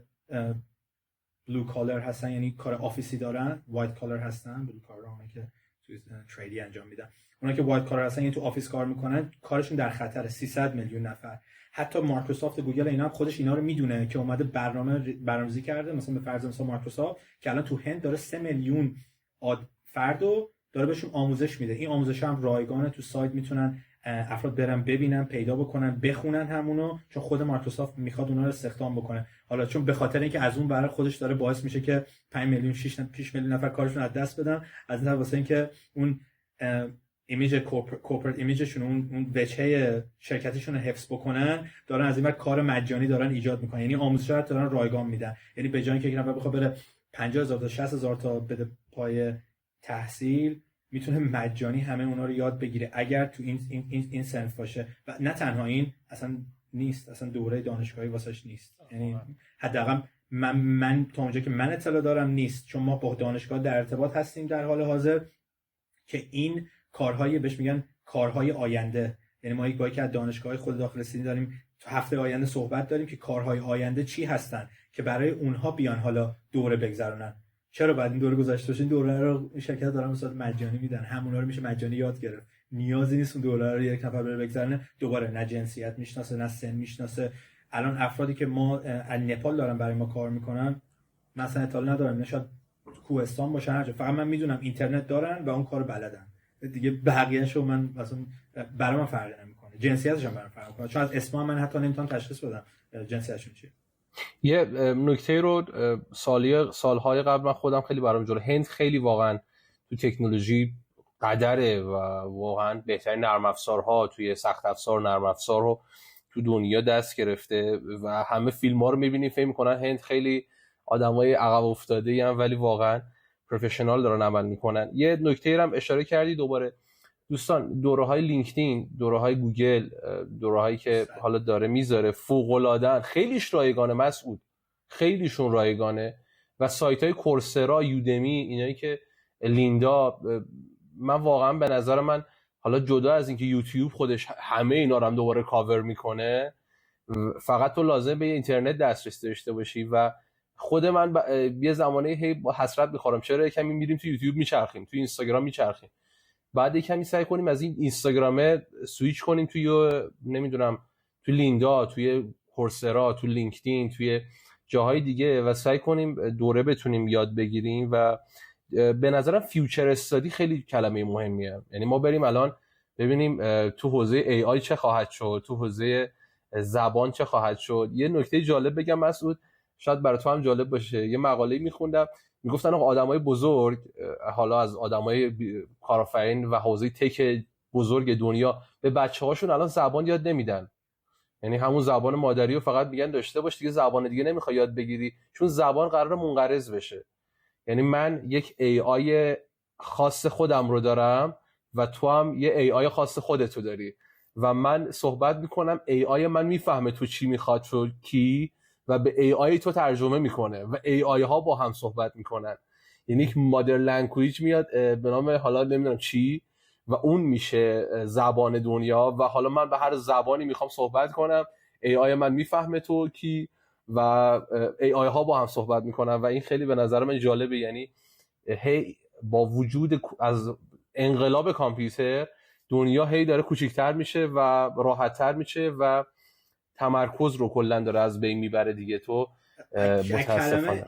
بلو کالر هستن، یعنی کار آفیسی دارن، وایت کالر هستن، بلو کالر اونایی که تو تریدی انجام میدن، اونایی که وایت کالر هستن یعنی تو آفیس کار میکنن، کارشون در خطره. 300 میلیون نفر. حتی مایکروسافت، گوگل اینا هم خودش اینا رو میدونه که اومده برنامه‌ریزی کرده. مثلا به فرض مثلا مایکروسافت که الان تو هند داره 3 میلیون فردو داره بهشون آموزش میده. این آموزش هم رایگانه تو سایت، میتونن افراد برن ببینن، پیدا بکنن، بخونن همونو، چون خود مایکروسافت میخواد اونا رو استخدام بکنه. حالا چون به خاطر اینکه از اون برای خودش داره باعث میشه که 5 میلیون 6 میلیون نفر کارشون از دست بدن، از این واسه اینکه اون ایمیج کورپرات ایمیجشون، اون وجهه شرکتشون رو حفظ بکنن، دارن از این ور کار مجانی دارن ایجاد میکنن. یعنی آموزش دارن رایگان میدن. یعنی به جای اینکه یک نفر بخواد بره 50000 تا 60000 تا بده پای تحصیل، میتونه مجانی همه اونا رو یاد بگیره اگر تو این صنف باشه. و نه تنها این، اصلا نیست، اصلا دوره دانشگاهی واسش نیست. یعنی حداقل من تا اونجا که من اطلاع دارم نیست، چون ما با دانشگاه در ارتباط هستیم در حال حاضر که این کارهای بهش میگن کارهای آینده. یعنی ما یک باری که از دانشگاه خود داخل سیدنی داریم تو هفته آینده صحبت داریم که کارهای آینده چی هستن که برای اونها بیان حالا دوره بگذرونن. چرا بعد این دوره گذاشته باشه؟ این دوره رو شرکت دارن مثلا مجانی میدن، همونا رو میشه مجانی یاد گرفت. نیازی نیست اون دوره رو یک نفر بره بگذرونه. دوباره نه جنسیت میشناسه نه سن میشناسه. الان افرادی که ما از نپال دارن برای ما کار میکنن، مثلا اطلاع ندارم، نشاید کوهستان باشن، هر جا، فقط من میدونم اینترنت دارن و اون کارو بلدن دیگه. بقیه‌شو من مثلا برای من فرق نمیکنه، جنسیتش هم برام فرق میکنه، چون از اسم من حتی نمیتونم تشخیص بدم جنسیتشون چیه. یه نکته رو سالهای قبل من خودم خیلی برام جلو، هند خیلی واقعا تو تکنولوژی قدره و واقعا بهترین نرم افزارها توی سخت افزار نرم افزار رو تو دنیا دست گرفته و همه فیلم ها رو میبینیم فکر میکنن هند خیلی آدمای عقب افتاده ای ولی واقعا پروفشنال دارن عمل میکنن. یه نکته رو هم اشاره کردی دوباره دوستان، دوره‌های لینکدین، دوره‌های گوگل، دوره‌هایی که حالا داره میذاره فوق‌العاده‌ان، خیلیش رایگانه مسعود، خیلیشون رایگانه. و سایت‌های کورسرا، یودمی، اینایی که لیندا، من واقعا به نظر من حالا جدا از اینکه یوتیوب خودش همه اینا رو هم دوباره کاور میکنه، فقط تو لازم به اینترنت دسترسی داشته باشی. و خود من یه زمانه هی با حسرت می‌خورم چرا کمی میریم تو یوتیوب میچرخیم، تو اینستاگرام میچرخیم، بعد کمی سعی کنیم از این اینستاگرامه سویچ کنیم توی نمیدونم تو لیندا، توی کورسرا، تو لینکدین، توی جاهای دیگه و سعی کنیم دوره بتونیم یاد بگیریم. و به نظرم فیوچر استادی خیلی کلمه مهمیه. یعنی ما بریم الان ببینیم تو حوزه ای آی چه خواهد شد، تو حوزه زبان چه خواهد شد. یه نکته جالب بگم مسعود، شاید برای تو هم جالب باشه. یه مقاله میخوندم میگفتن آدمای بزرگ، حالا از آدمای کارآفرین و حوزه تک بزرگ دنیا، به بچه‌هاشون الان زبان یاد نمیدن. یعنی همون زبان مادری رو فقط میگن داشته باش، دیگه زبان دیگه نمیخوای یاد بگیری، چون زبان قراره منقرض بشه. یعنی من یک AI خاص خودم رو دارم و تو هم یه AI خاص خودتو داری و من صحبت میکنم، AI من میفهمه تو چی میخواد، تو کی، و به AI تو ترجمه میکنه و AI ها با هم صحبت میکنن. یعنی یک مادر لنگویج میاد به نام حالا نمیدونم چی و اون میشه زبان دنیا و حالا من به هر زبانی میخوام صحبت کنم، AI من میفهمه تو کی و AI ها با هم صحبت میکنن و این خیلی به نظر من جالبه. یعنی هی با وجود از انقلاب کامپیوتر دنیا هی داره کوچیک‌تر میشه و راحت‌تر میشه و تمرکز رو کلا داره از بین میبره دیگه. تو متاسفانه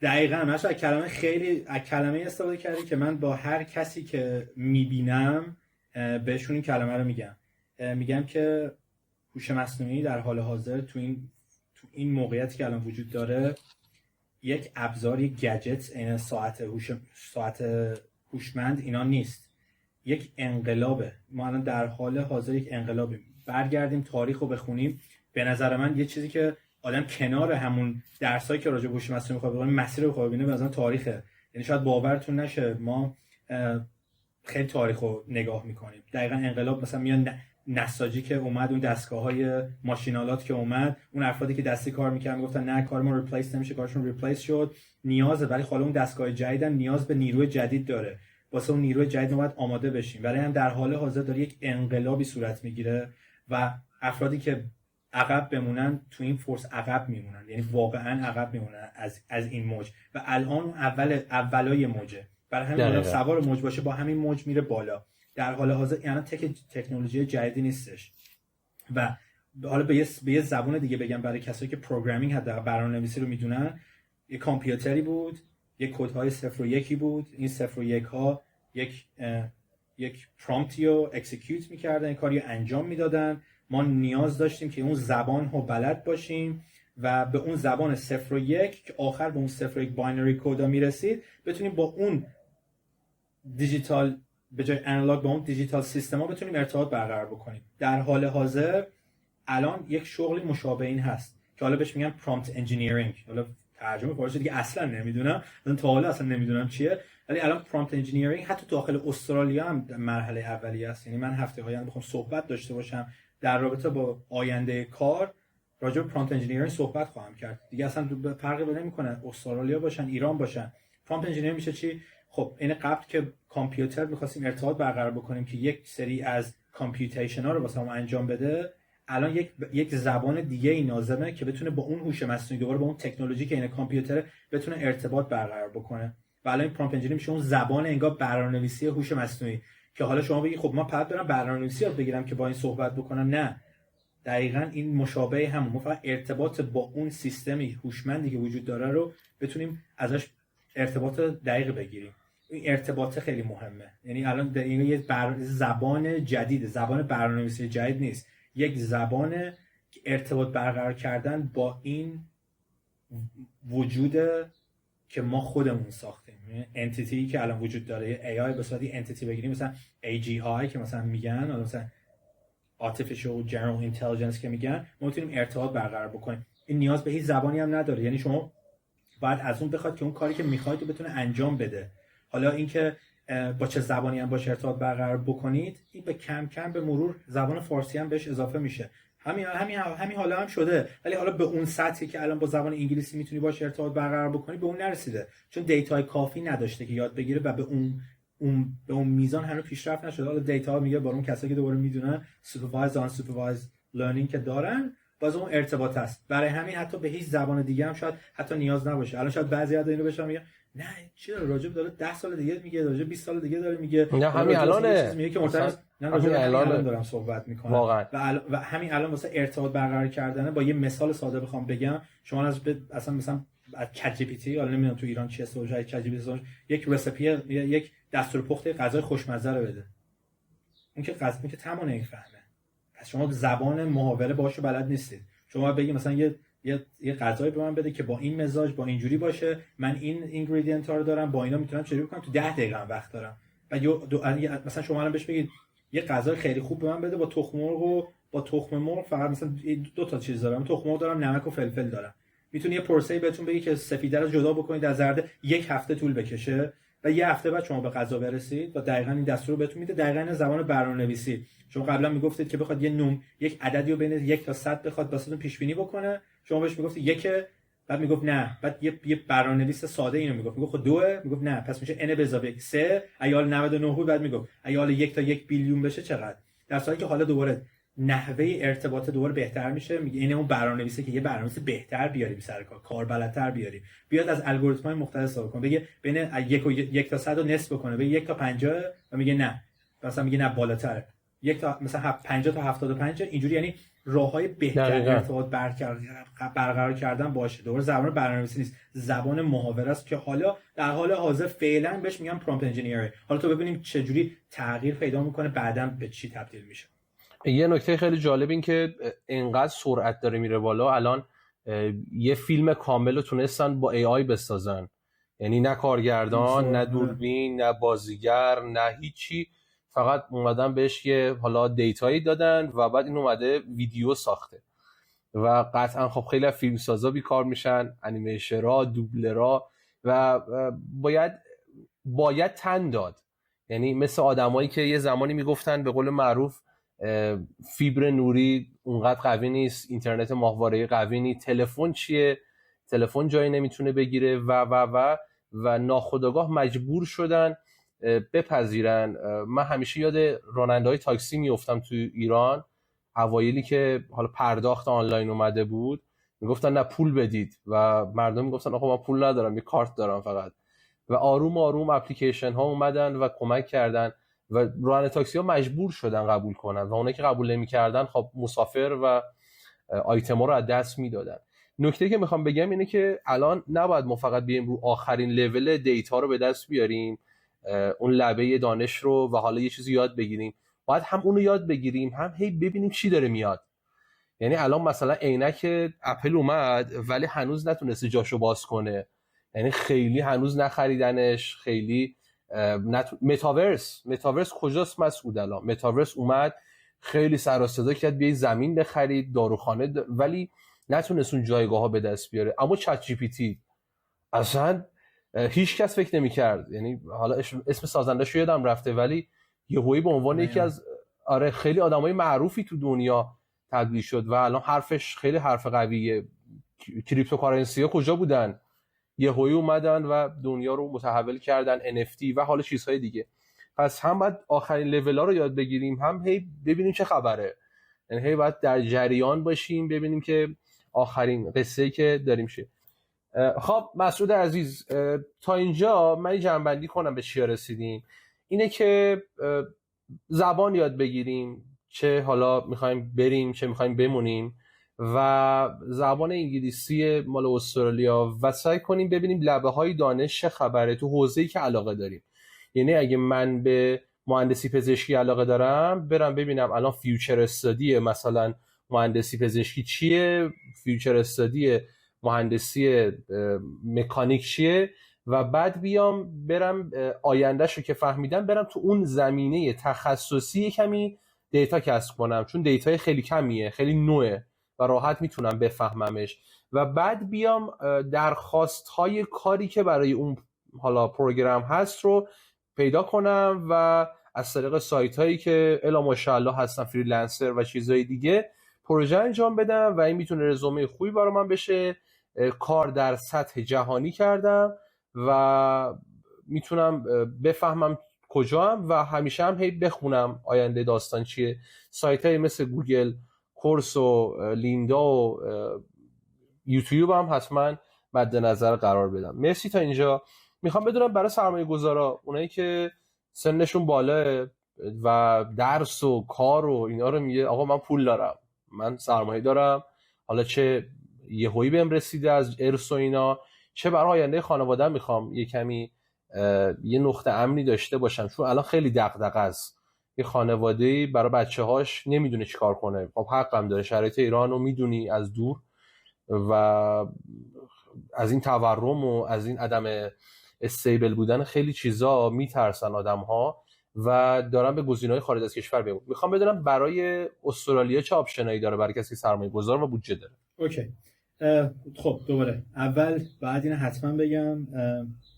دقیقاً مثلا کلمه خیلی کلمه استفاده کردی که من با هر کسی که میبینم بهشون این کلمه رو میگم که هوش مصنوعی در حال حاضر تو این موقعیتی که الان وجود داره یک ابزار، یک گجت، این ساعت هوشمند اینا نیست، یک انقلابه. ما الان در حال حاضر یک انقلابیم. برگردیم تاریخ رو بخونیم، به نظر من یه چیزی که آدم کنار همون درسایی که راجع به هوش مصنوعی می‌خواد ببینه، مسیر رو بخواد ببینه، به نظر تاریخه. یعنی شاید باورتون نشه ما خیلی تاریخ رو نگاه میکنیم. دقیقاً انقلاب مثلا میاد نساجی که اومد، اون دستگاه‌های ماشینالات که اومد، اون افرادی که دستی کار می‌کردن گفتن نه کار ما ریپلیس نمیشه، کارشون ریپلیس شد، نیازه، ولی حالا اون دستگاه جدیدن نیاز به نیروی جدید داره، واسه اون نیروی جدید ما باید آماده بشیم. برای هم در حال حاضر داره یک انقلابی صورت میگیره و افرادی که عقب بمونن تو این فورس عقب میمونن، یعنی واقعا عقب میمونن از این موج و الان اولای موجه. برای همین آدم سوار موج باشه با همین موج میره بالا. در حال حاضر یعنی تکنولوژی جدیدی نیستش. و حالا به یه زبان دیگه بگم برای کسایی که پروگرامینگ حتی برنامه‌نویسی رو میدونن، یه کامپیوتری بود، یک کدهای 0 و 1 بود، این 0 و 1 ها یک پرامپتی رو اکسیکیوت میکردن، یک کاری انجام میدادن. ما نیاز داشتیم که اون زبان رو بلد باشیم و به اون زبان 0 و 1 که آخر به اون 0 و 1 باینری کدا میرسید بتونیم با اون دیجیتال، به جای انالوگ با اون دیجیتال سیستما بتونیم ارتباط برقرار بکنیم. در حال حاضر الان یک شغلی مشابه این هست که حالا بهش میگن پرامپت انجینیرینگ. حالا ترجمه فارسی دیگه اصلا نمیدونم، تا حالا اصلا نمیدونم چیه، ولی الان پرامپت انجینیرینگ حتی داخل استرالیا هم مرحله اولیه است. یعنی من هفته آینده بخوام صحبت داشته باشم در رابطه با آینده کار، راجع به پرامپت انجینیرینگ صحبت خواهم کرد. دیگه اصلا فرقی نمیکنه استرالیا باشن ایران باشن. پرامپت انجینیرینگ میشه چی؟ خب این قبل که کامپیوتر می‌خواستیم ارتباط برقرار بکنیم که یک سری از کامپیوتیشن ها رو واسه ما انجام بده، الان یک زبان دیگه ای لازمه که بتونه با اون هوش مصنوعی، دوباره با اون تکنولوژی که این کامپیوتر بتونه ارتباط برقرار بکنه. و الان این پرامپت انجینیرینگ میشه اون زبان انگار برنامه‌نویسی هوش مصنوعی که حالا شما بگی خب من فقط برم برنامه‌نویسی یاد بگیرم که با این صحبت بکنم. نه، دقیقاً این مشابه همون. ما فقط ارتباط با اون سیستمی هوشمندی که وجود داره رو بتونیم ازش ارتباط دقیق بگیریم. این ارتباط خیلی مهمه. یعنی الان این یه زبان جدید، زبان برنامه‌نویسی جدید نیست، یک زبان که ارتباط برقرار کردن با این وجود که ما خودمون ساختیم. انتیتی که الان وجود داره، AI به صورت انتیتی بگیریم، مثلا AGI که مثلا میگن، مثلا Artificial General Intelligence که میگن، ما میتونیم ارتباط برقرار بکنیم. این نیاز به هیچ زبانی هم نداره. یعنی شما باید از اون بخواد که اون کاری که میخواید رو بتونه انجام بده. حالا اینکه با چه زبانی هم باشه ارتباط برقرار بکنید، این به کم کم به مرور زبان فارسی هم بهش اضافه میشه. همین حالا هم شده، ولی حالا به اون سطحی که الان با زبان انگلیسی میتونی باش ارتباط برقرار بکنی به اون نرسیده، چون دیتای کافی نداشته که یاد بگیره و به اون میزان هنوز پیشرفت نشده. حالا دیتا میگه با اون کسایی که دوباره میدونن supervised on supervised learning که دارن، باز اون ارتباط هست. برای همین حتی به هیچ زبان دیگه هم شاید حتی نیاز نباشه. الان شاید بعضی از اینو بهشون میگن نه چرا راجب داره 10 سال دیگه میگه، راجب 20 سال دیگه داره میگه، نه همین الانه میگه که مرتبط نه، راجب الان دارم صحبت میکنم واقعا. و همین الان واسه ارتباط برقرار کردن با یه مثال ساده بخوام بگم، شما اصلا مثلا از چت جی پی تی، حالا نمیدونم تو ایران چه استفاده چت جی پی تی، یک رسیپی، یک دستور پخت غذای خوشمزه رو بده، اون که تمام نمیفهمه. پس شما زبان محاوره باهاش بلد نیستید. شما بگی مثلا یه غذایی به من بده که با این مزاج، با اینجوری باشه، من این اینگریدینت ها رو دارم، با اینا میتونم چجوری کنم، تو 10 دقیقه وقت دارم. و مثلا شما الان بهش بگید یه غذای خیلی خوب به من بده با تخم مرغ و با تخم مرغ فقط مثلا دو تا چیز دارم، تخم مرغ دارم، نمک و فلفل دارم. میتونی یه پرسه‌ای بهتون بگی که سفیده رو جدا بکنید از زرده، 1 هفته طول بکشه و 1 هفته بعد شما به غذا برسید و دقیقاً این دستور رو بهتون میده. دقیقاً این زبان برنامه‌نویسی. شما قبلا میگفتید که بخواد یک عددی رو بین 1 تا 100 بخواد واسهتون پیش بینی بکنه، شما بهش میگفتید 1، بعد میگفت نه، بعد یه برنامه‌نویس ساده اینو میگفت خب 2، میگفت نه پس میشه n به اضافه 3. ایال 99 بود، بعد میگفت ایال 1 تا 1 بیلیون بشه چقدر. در حالی که حالا دوباره نحوه ارتباط دوباره بهتر میشه، میگه این اون برنامه‌نویسه که یه برنامه‌نویس بهتر بیاریم سر کار بلدتر بیاریم، بیاد از الگوریتم‌های مختلف استفاده کنه، بگه بین 1 تا 100 رو نصف بکنه، بگه 1 تا 50 و میگه نه، مثلا میگه نه بالاتره، 1 تا مثلا 50 تا 75. اینجوری یعنی راههای بهتر ارتباط برقرار کردن باشه. دوباره زبان برنامه‌نویسی نیست، زبان محاوره است که حالا در حال حاضر فعلا بهش میگن پرامپت انجینیری. حالا تو ببینیم چه جوری تغییر پیدا میکنه، بعداً به چی تبدیل میشه. یه نکته خیلی جالب این که انقدر سرعت داره میره بالا، الان یه فیلم کامل رو تونستن با AI بسازن، یعنی نه کارگردان، نه دوربین، نه بازیگر، نه هیچی، فقط اومدن بهش یه حالا دیتایی دادن و بعد این اومده ویدیو ساخته. و قطعا خب خیلی فیلمسازا بیکار میشن، انیمیشنرها، دوبلرها، و باید تن داد. یعنی مثل آدمایی که یه زمانی میگفتن به قول معروف فیبر نوری اونقدر قوی نیست، اینترنت ماهواره‌ای قوی نیست، تلفن چیه، تلفن جایی نمیتونه بگیره و ناخودآگاه مجبور شدن بپذیرن. من همیشه یاد راننده‌های تاکسی میافتم تو ایران، اوایلی که حالا پرداخت آنلاین اومده بود، میگفتن نه پول بدید و مردم میگفتن آقا من پول ندارم، یه کارت دارم فقط. و آروم آروم اپلیکیشن ها اومدن و کمک کردن و راننده تاکسی ها مجبور شدن قبول کنن و اونایی که قبول نمی‌کردن خب مسافر و آیتما رو از دست میدادن. نکته که میخوام بگم اینه که الان نباید ما فقط بیایم رو آخرین لول دیتا رو به دست بیاریم، اون لبه دانش رو، و حالا یه چیزی یاد بگیریم. باید هم اونو یاد بگیریم، هم هی ببینیم چی داره میاد. یعنی الان مثلا عینک اپل اومد ولی هنوز نتونسته جاشو باز کنه، یعنی خیلی هنوز نخریدنش، خیلی متاورس کجاست مسعود؟ الان متاورس اومد خیلی سر و صدا کرد بیای زمین بخرید، داروخانه ولی نتونست اون جایگاه ها به دست بیاره. اما چت جی پی تی اصلا هیچ کس فکر نمی‌کرد، یعنی حالا اسم سازنده‌شو یادم رفته ولی یهویی به عنوان یکی از خیلی آدمای معروفی تو دنیا تبدیل شد و الان حرفش خیلی حرف قویه. کریپتوکارنسی ها کجا بودن؟ یهویی اومدن و دنیا رو متحول کردن، NFT و حالا چیزهای دیگه. پس هم باید آخرین لول ها رو یاد بگیریم، هم هی ببینیم چه خبره، یعنی هی باید در جریان باشیم ببینیم که آخرین قصه‌ای که داریم شه. خب مسعود عزیز، تا اینجا من جمع‌بندی کنم به چیا رسیدیم. اینه که زبان یاد بگیریم، چه حالا میخوایم بریم چه میخوایم بمونیم، و زبان انگلیسی مال استرالیا، و سعی کنیم ببینیم لبه های دانش چه خبره تو حوزه‌ای که علاقه داریم. یعنی اگه من به مهندسی پزشکی علاقه دارم، برم ببینم الان فیوچر استادی مثلا مهندسی پزشکی چیه، فیوچر استادی مهندسی مکانیک چیه، و بعد بیام برم آیندهشو که فهمیدم برم تو اون زمینه تخصصی کمی دیتا کسب کنم، چون دیتای خیلی کمیه، خیلی نوعه و راحت میتونم بفهممش، و بعد بیام درخواست های کاری که برای اون حالا پروگرام هست رو پیدا کنم و از طریق سایت هایی که الا ماشاءالله هستن فریلنسر و چیزهای دیگه پروژه انجام بدم و این میتونه رزومه خوبی برای من بشه. کار در سطح جهانی کردم و میتونم بفهمم کجام و همیشه هم هی بخونم آینده داستان چیه. سایت های مثل گوگل کورس و لیندا و یوتیوب هم حتما مد نظر قرار بدم. مرسی تا اینجا. میخوام بدونم برای سرمایه گذارا، اونایی که سنشون بالاه و درس و کار و اینا رو میگه آقا من پول دارم، من سرمایه دارم، حالا چه یهویی بهم رسیده از ارث و اینا، چه برای آینده خانواده‌ام میخوام یه کمی یه نقطه امنی داشته باشم، چون الان خیلی دغدغه است. یه خانواده‌ای برای بچه‌هاش نمیدونه چیکار کنه. خب حقم داره، شرایط ایران رو میدونی از دور و از این تورم و از این عدم استیبل بودن خیلی چیزا میترسن آدم‌ها و دارم به گزینه‌های خارج از کشور میام. میخوام بدونم برای استرالیا چه آپشنایی داره برای کسی سرمایه‌گذار و بودجه داره. اوکی. خب دوباره اول بعد این حتما بگم،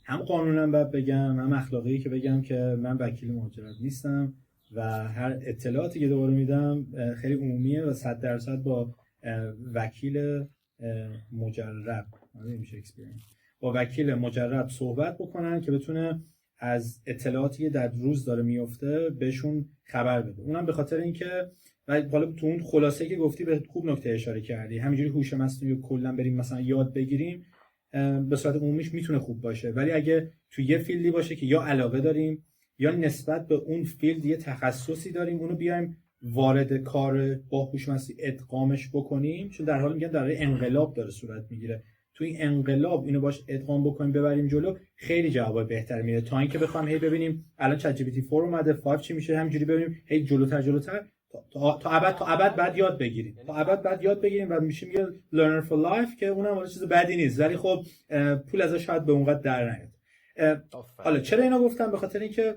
هم قانونا باید بگم هم اخلاقی که بگم که من وکیل مهاجرت نیستم و هر اطلاعاتی که دوباره میدم خیلی عمومیه و 100% با وکیل مجرب با وکیل مجرب صحبت بکنن که بتونه از اطلاعاتی که در روز داره میفته بهشون خبر بده. اونم به خاطر اینکه حالا تو اون خلاصه که گفتی به خوب نکته اشاره کردی، همینجوری هوش مصنوعی رو کلا بریم مثلا یاد بگیریم به صورت عمومیش میتونه خوب باشه، ولی اگه تو یه فیلدی باشه که یا علاقه داریم یا نسبت به اون فیلد یه تخصصی داریم، اونو بیایم وارد کار با هوش مصنوعی ادغامش بکنیم، چون در حال میگن در انقلاب داره صورت میگیره، تو این انقلاب اینو باش ادغام بکنیم ببریم جلو، خیلی جواب بهتر میده تا اینکه بخوام هی ببینیم الان چت جی پی تی 4 اومده 5 چی میشه، همینجوری ببینیم هی جلوتر تا ابد بعد یاد بگیریم، و میشیم یه learner for life که اونم چیز بدی نیست، ولی خب پول ازش شاید به اونقدر در نیاد. حالا چرا اینا گفتم؟ به خاطر اینکه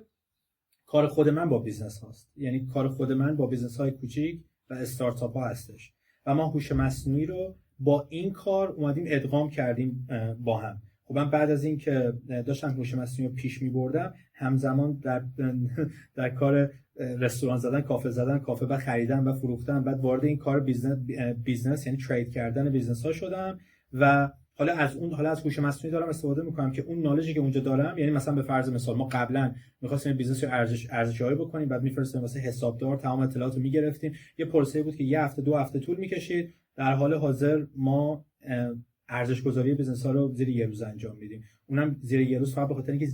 کار خود من با بیزنس هاست، یعنی کار خود من با بیزنس های کوچیک و استارتاپ ها هستش و ما هوش مصنوعی رو با این کار اومدیم ادغام کردیم با هم. خب من بعد از این که داشتم هوش مصنوعی رو پیش می‌بردم، همزمان در کار رستوران زدن، کافه بعد خریدن و فروختن، بعد وارد این کار بیزنس یعنی ترید کردن بیزنس ها شدم و حالا از هوش مصنوعی دارم استفاده میکنم که اون نالجی که اونجا دارم، یعنی مثلا به فرض مثال ما قبلا می‌خواستیم بیزنس رو ارزش‌یابی بکنیم، بعد می‌فرستیم واسه حسابدار، تمام اطلاعات رو می‌گرفتیم، یه پروسه بود که یه هفته 2 هفته طول می‌کشید. در حال حاضر ما ارزش گذاری بیزنس ها رو زیر یه روز انجام میدیم، اونم زیر یه روز، فقط به خاطر اینکه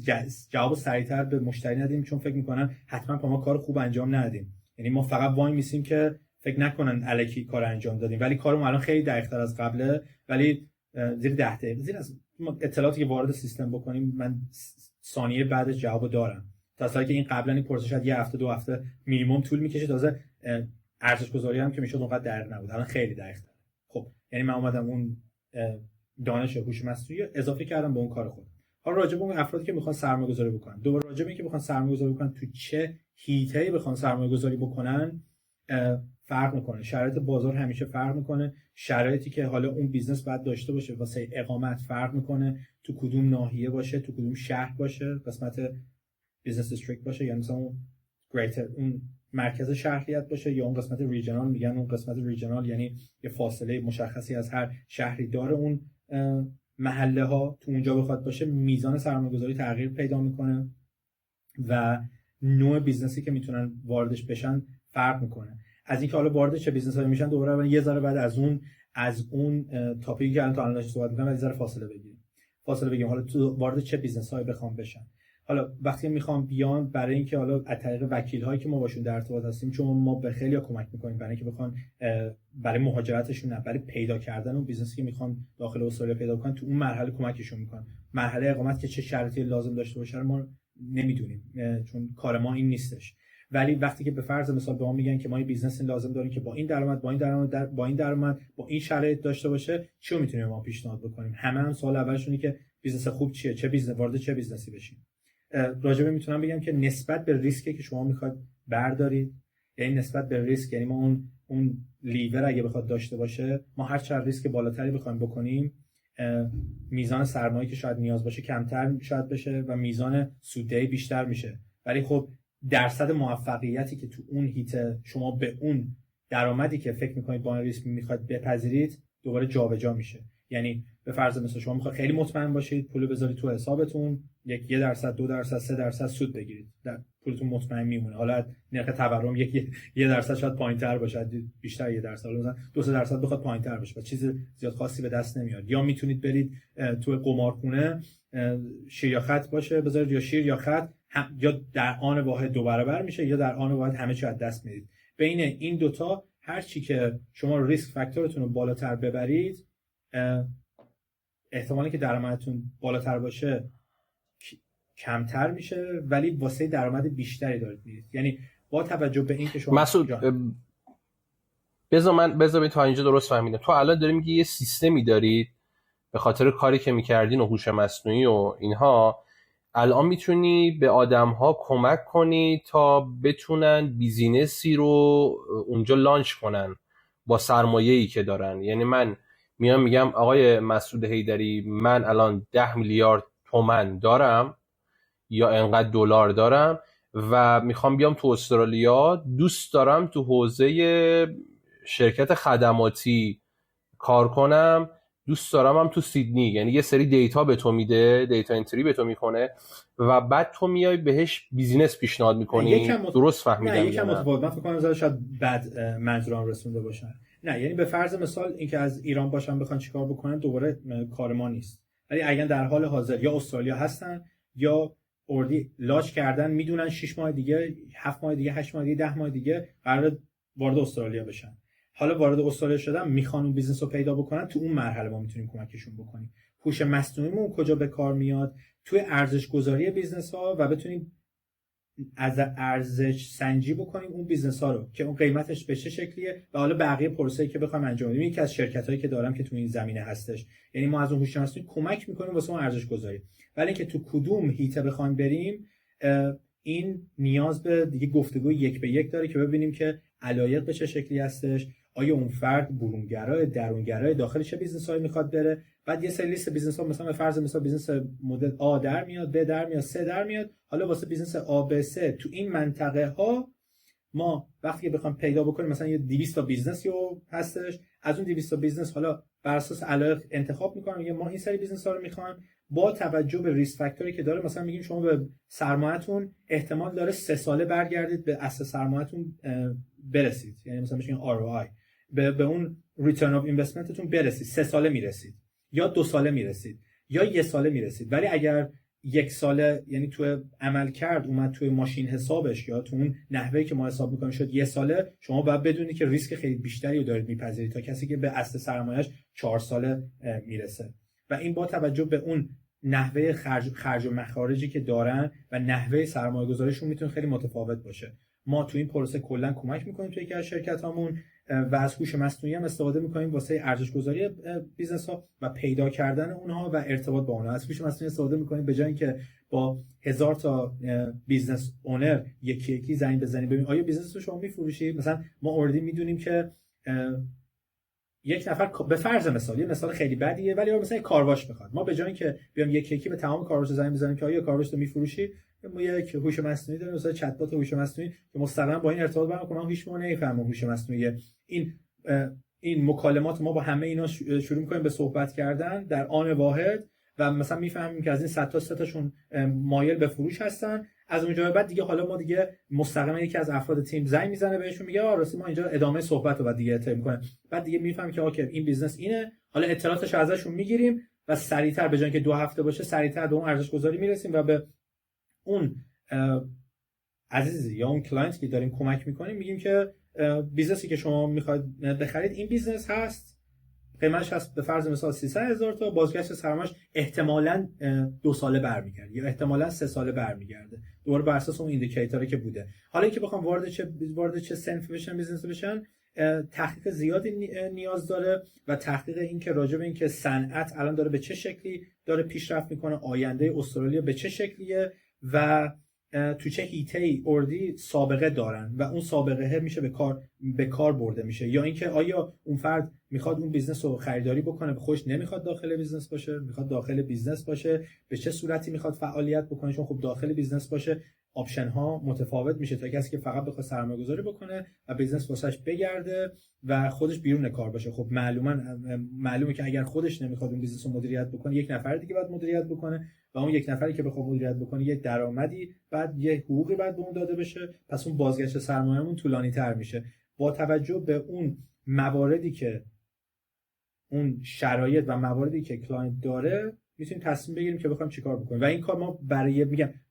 جواب سریعتر به مشتری ندیم، چون فکر میکنن حتما با ما کار خوب انجام ندادیم، یعنی ما فقط وای میسیم که فکر نکنن الکی کار انجام دادیم، ولی کارمون الان خیلی دقیق‌تر از قبله، ولی زیر 10 دقیقه، زیر از اطلاعاتی که وارد سیستم بکنیم من ثانیه بعدش جواب دارم، تا اصلا که این قبلا این پروسه شاید یه هفته 2 هفته مینیمم طول میکشه، تازه ارزش گذاری هم که میشد اونقدر دقیق نبود، الان خیلی دقیق‌تر. خب یعنی من اومدم اون دانش هوش مصنوعی اضافه کردم به اون کار خودم. حالا راجع به اون افرادی که میخوان سرمایه‌گذاری بکنن، دوباره راجع به اینکه بخوان سرمایه‌گذاری بکنن تو چه حیطه‌ای بخوان سرمایه‌گذاری بکنن فرق میکنه، شرایط بازار همیشه فرق میکنه، شرایطی که حالا اون بیزنس باید داشته باشه واسه اقامت فرق میکنه، تو کدوم ناحیه باشه، تو کدوم شهر باشه، قسمت بیزنس دیستریکت باشه، یعنی مثلا اون مرکز شهریت باشه، یا اون قسمت ریجنال، میگن اون قسمت ریجنال یعنی یه فاصله مشخصی از هر شهری داره اون محله ها، تو اونجا بخواد باشه، میزان سرمایه‌گذاری تغییر پیدا میکنه و نوع بیزنسی که میتونن واردش بشن فرق میکنه. از اینکه حالا وارد چه بیزنسایی میشن دوباره یه ذره بعد از اون تاپیکی که الان تا الان صحبت می‌کنم یه ذره فاصله بگیریم حالا تو وارد چه بیزنسایی بخوام بشن. حالا وقتی میخوام بیان برای اینکه حالا از طریق وکیل‌هایی که ما باشون در ارتباط هستیم، چون ما به خیلی‌ها کمک می‌کنیم برای اینکه بخوان برای مهاجرتشون، نه برای پیدا کردن اون بیزنسی که میخوان داخل استرالیا پیدا کنن، تو اون مرحله کمکشون می‌کنن. مرحله اقامت که چه شرایطی لازم داشته باشه ما نمیدونیم، چون کار ما این نیستش. ولی وقتی که به فرض مثال به ما میگن که ما یه بیزنس لازم داریم که با این درآمد با این شرایط داشته باشه، چی میتونیم ما پیشنهاد بکنیم؟ هم سوال اولشونه که بیزنس خوب چیه، چه بیزنس وارد چه بیزنسی بشیم. راجبه میتونم بگم که نسبت به ریسکی که شما میخواد بردارید، یعنی نسبت به ریسک، یعنی ما اون لیور اگه بخواد داشته باشه، ما هر چقدر ریسک بالاتری بخوایم بکنیم، میزان سرمایه‌ای که شاید نیاز باشه کمتر شاید بشه و میزان سوددهی بیشتر میشه. ولی خب درصد موفقیتی که تو اون هیت شما به اون درآمدی که فکر میکنید با این ریسک میخواد بپذیرید دوباره جابجا میشه. یعنی به فرض مثلا شما میخواید خیلی مطمئن باشید پول بذارید تو حسابتون، 1%، 2%، 3% سود بگیرید، در پولتون مطمئن میمونه. حالا نرخ تورم 1% شاید پایینتر باشه، بیشتر 1%، مثلا 2-3% بخواد پایینتر باشه و چیز زیاد خاصی به دست نمیاد. یا میتونید برید تو قمارخونه شیر یا خط باشه بذارید، یا شیر یا خط، یا در آن واحد 2 برابر میشه، یا در آن واحد همه چی از دست میدید. بین این دوتا هر چی که شما ریسک فاکتورتون رو بالاتر ببرید، احتمالی که درآمدتون بالاتر باشه کمتر میشه، ولی واسه درآمد بیشتری دارید میدید. یعنی با توجه به این که شما مسعود بذار تا اینجا درست فهمیدم، تو الان داری میگی یه سیستمی دارید به خاطر کاری که میکردین و هوش مصنوعی و اینها، الان میتونی به آدم‌ها کمک کنی تا بتونن بیزینسی رو اونجا لانچ کنن با سرمایه‌ای که دارن. یعنی من میام میگم آقای مسعود حیدری، من الان 10 میلیارد تومان دارم یا انقدر دلار دارم و میخوام بیام تو استرالیا، دوست دارم تو حوزه شرکت خدماتی کار کنم، دوست دارم هم تو سیدنی. یعنی یه سری دیتا به تو میده، دیتا انتری به تو میکنه و بعد تو میای بهش بیزینس پیشنهاد میکنی. درست فهمیدم؟ نه یکم متفاوت. من فکر کنم شاید بد منظورم رسونده باشن. نه یعنی به فرض مثال اینکه از ایران باشن بخوان چیکار بکنن دوباره کار ما نیست. ولی اگر در حال حاضر یا استرالیا هستن یا اوردی لاچ کردن، میدونن 6 ماه دیگه، 7 ماه دیگه، 8 ماه دیگه، 10 ماه دیگه قرار وارد استرالیا بشن. حالا وارد استرالیا شدن، میخوان اون بیزنس رو پیدا بکنن، تو اون مرحله ما میتونیم کمکشون بکنیم. هوش مصنوعیمون کجا به کار میاد؟ توی ارزش گذاری بیزنس ها و بتونیم از ارزش سنجی بکنیم اون بیزنس ها رو که اون قیمتش به چه شکلیه و حالا بقیه پروسه‌ای که بخوام انجام بدیم. یکی از شرکتایی که دارم که تو این زمینه هستش، یعنی ما از اون هوش مصنوعی کمک میکنیم واسه اون ارزش گذاری. ولی اینکه تو کدوم هیته بخوایم بریم، این نیاز به دیگه گفتگو یک به یک داره که ببینیم که علایق به چه شکلی هستش، آیا اون فرد برونگرای، درونگرای، داخل چه بیزنس‌هایی میخواد بره. بعد یه سری لیست بیزنس‌ها، مثلا به فرض مثال بیزنس مدل A در میاد، B در میاد، C در میاد. حالا واسه بیزنس A B C تو این منطقه ها ما وقتی که بخوام پیدا بکنیم، مثلا یه 200 تا بیزنس هستش، از اون 200 تا بیزنس حالا بر اساس علایق انتخاب می‌کنیم، میگم ما این سری بیزنس‌ها رو می‌خوایم با توجه به ریسک فاکتوری که داره. مثلا میگیم شما به سرمایه‌تون احتمال داره 3 ساله برگردید به اصل سرمایه‌تون برسید، یعنی مثلا میگیم ROI به اون ریترن اف اینوستمنتتون برسید، 3 ساله میرسید یا 2 ساله میرسید یا 1 ساله میرسید. ولی اگر 1 ساله، یعنی تو عمل کرد اومد توی ماشین حسابش یا تو اون نحوهی که ما حساب می‌کنیم شد 1 ساله، شما باید بدونید که ریسک خیلی بیشتری رو دارید میپذیرید تا کسی که به اصل سرمایه‌اش 4 ساله میرسه. و این با توجه به اون نحوه خرج و مخارجی که دارن و نحوه سرمایه‌گذاریشون میتونه خیلی متفاوت باشه. ما تو این پروسه کلا کمک می‌کنیم توی یکی از شرکتامون و از هوش مصنوعی هم استفاده می‌کنیم واسه ارزش گذاری بیزنس‌ها و پیدا کردن اونها و ارتباط با اونها. از هوش مصنوعی استفاده می‌کنیم به جای اینکه با 1000 تا بیزنس اونر یکی یکی زنگ بزنیم ببینیم آیا بیزنس رو شما می‌فروشید. مثلا ما اوردی می‌دونیم که یک نفر به فرض مثال، یه مثال خیلی بدیه ولی مثلا کارواش می‌خواد، ما به جای اینکه بیام یکی یکی به تمام کارواش زنگ بزنیم که آیا کارواش رو می‌فروشی، ما یک هوش مصنوعی داریم، مثلا چت بات هوش مصنوعی که مستقیما با این ارتباط برقرار کنه. من هیچ موقع نمی‌فهمم هوش مصنوعی این مکالمات ما با همه اینا شروع می‌کنیم به صحبت کردن در آن واحد و مثلا می‌فهمیم که از این 100 تا 3 تاشون مایل به فروش هستن. از اونجا به بعد دیگه حالا ما دیگه مستقیما یکی از افراد تیم زنگ میزنه بهشون میگه راستی ما اینجا ادامه صحبت رو بعد دیگه اتم می‌کنه. بعد دیگه می‌فهمیم که اوکی این بیزنس اینه، حالا اطلاعاتش ازشون می‌گیریم و سریعتر به جای اینکه 2 هفته باشه سریعتر به اون ارزش گذاری میرسیم و به اون عزیزی یا اون کلاینت که داریم کمک میکنیم میگیم که بیزنسی که شما میخواید بخرید این بیزنس هست، قیمتش هست به فرض مثال 300,000 تا، بازگشت سرمایه‌اش احتمالاً 2 ساله برمیگرده یا احتمالاً 3 ساله برمیگرده، دوباره بر اساس اون ایندیکیتوری که بوده. حالا اینکه بخوام وارد چه صنف بشن، بیزنس بشن، تحقیق زیادی نیاز داره و تحقیق این که راجع به این که صنعت الان داره به چه شکلی داره پیشرفت میکنه، آینده استرالیا به چه شکلیه و تو چه هیته‌ای اوردی سابقه دارن و اون سابقه میشه به کار برده میشه، یا اینکه آیا اون فرد میخواد اون بیزنس رو خریداری بکنه، خوش نمیخواد داخل بیزنس باشه، میخواد داخل بیزنس باشه، به چه صورتی میخواد فعالیت بکنه. چون خب داخل بیزنس باشه آپشن ها متفاوت میشه تا کسی که فقط بخواد سرمایه گذاری بکنه و بیزنس واسش بگرده و خودش بیرون کار باشه. خب معلومه که اگر خودش نمیخواد اون بیزنس رو مدیریت بکنه، یک نفر دیگه باید مدیریت بکنه و اون یک نفری که بخواد مدیریت بکنه یک درآمدی بعد یه حقوقی بعد به اون داده بشه، پس اون بازگشت سرمایه‌مون طولانی‌تر میشه. با توجه به اون مواردی که اون شرایط و مواردی که کلاینت داره میتونیم تصمیم بگیریم که بخوایم چیکار بکنیم. و این کار ما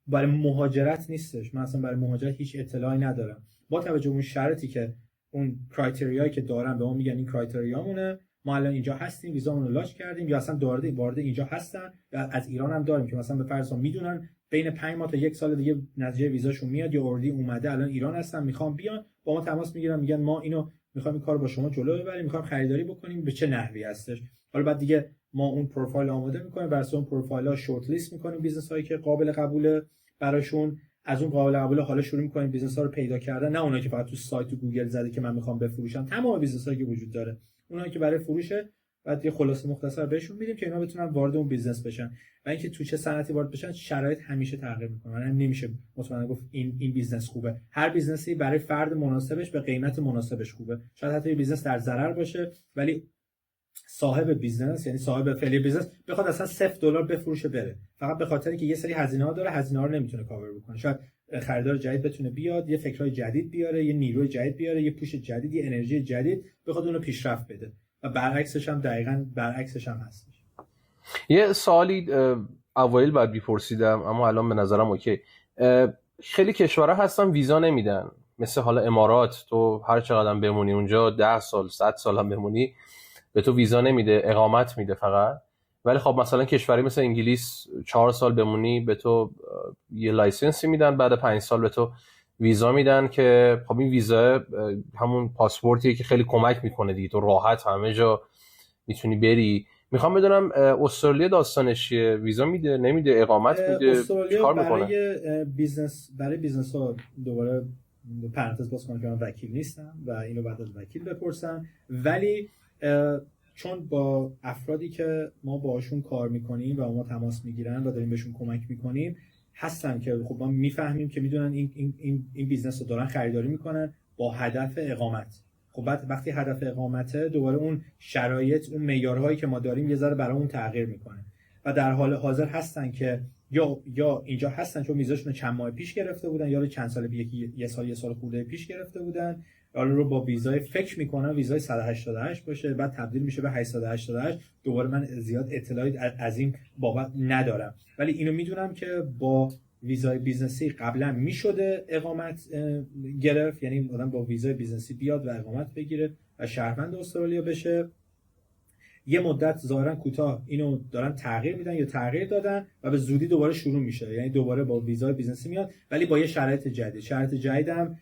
برای مهاجرت نیستش. من اصلا برای مهاجرت هیچ اطلاعی ندارم. با توجه به اون شرایطی که اون کرایتریایی که دارن به ما میگن این کرایتریامونه، ما الان اینجا هستیم، ویزامون رو لاچ کردیم یا اصلا وارد اینجا هستن یا از ایران هم داریم که مثلا به فرض میدونن بین 5 ماه تا 1 سال دیگه نتیجه ویزاشون میاد یا اوردی اومده الان ایران هستن میخوام بیان، با ما تماس میگیرن میگن ما اینو میخوایم این کار با شما جلو ببریم، میخوایم خریداری بکنیم، به چه نحوی هستش. حالا بعد دیگه ما اون پروفایل آماده میکنیم، بر اساس اون پروفایل‌ها شورت لیست میکنیم بیزنس هایی که قابل قبوله براشون. از اون قابل قبول حالا شروع می‌کنیم بیزنس‌ها رو پیدا کردن، نه اونایی که فقط تو سایت و گوگل زده که من می‌خوام بفروشم، تمام بیزنس‌هایی که وجود داره، اونایی که برای فروشه، بعد یه خلاصه مختصر بهشون میدیم که اینا بتونن وارد اون بیزنس بشن. و اینکه تو چه صنعتی وارد بشن، شرایط همیشه تغییر می‌کنه. یعنی نمیشه مطمئنا گفت این بیزنس خوبه. هر بیزنسی برای فرد مناسبش به قیمت مناسبش خوبه. شاید حتی یه بیزنس در ضرر باشه ولی صاحب بیزنس، یعنی صاحب فعلی بیزنس، بخواد اصلا $0 بفروشه بره، فقط به خاطر اینکه یه سری هزینه‌ها داره، هزینه‌ها رو نمیتونه کاور بکنه. شاید خریدار جدید بتونه بیاد، یه فکرای جدید بیاره، یه نیروی جدید بیاره، یه پوش جدید، یه انرژی جدید بخواد اونو پیشرفت بده. و برعکسش هم دقیقاً برعکسش هم هست. یه سوالی اوایل بعد می‌پرسیدم اما الان به نظرم اوکی. خیلی کشورها هستن ویزا نمیدن، مثل حالا امارات، تو هر چقدر بمونی اونجا 10 سال 100 سال هم بمونی به تو ویزا نمیده، اقامت میده فقط. ولی خب مثلا کشوری مثل انگلیس 4 سال بمونی به تو یه لایسنسی میدن، بعد 5 سال به تو ویزا میدن که خب این ویزا همون پاسپورتیه که خیلی کمک میکنه دیگه، تو راحت همه جا میتونی بری. میخوام بدونم استرالیا داستانش چیه؟ ویزا میده نمیده، اقامت میده، چیکار میکنه؟ برای بیزنس ها دوباره پرانتز باز کنم که من وکیل نیستم و اینو بعد از وکیل بپرسم، ولی چون با افرادی که ما باشون کار میکنیم و ما تماس میگیرن و داریم بهشون کمک میکنیم هستن که خب ما میفهمیم که میدونن این بیزنس رو دارن خریداری میکنن با هدف اقامت. خب بعد وقتی هدف اقامته، دوباره اون شرایط، اون معیارهایی که ما داریم یه ذره برامون تغییر میکنه و در حال حاضر هستن که یا اینجا هستن چون ویزاشون چند ماه پیش گرفته بودن، یا چند سال یه سال خورده پیش گرفته بودن، حالا رو با ویزای فکر میکنن ویزای 188 باشه، بعد تبدیل میشه به 888. دوباره من زیاد اطلاعی از این بابت ندارم، ولی اینو میدونم که با ویزای بیزنسی قبلا میشده اقامت گرفت، یعنی آدم با ویزای بیزنسی بیاد و اقامت بگیره و شهروند استرالیا بشه. یه مدت ظاهرا کوتاه اینو دارن تغییر میدن یا تغییر دادن و به زودی دوباره شروع میشه، یعنی دوباره با ویزای بیزنسی میاد ولی با یه شرایط جدید. شرایط جدیدم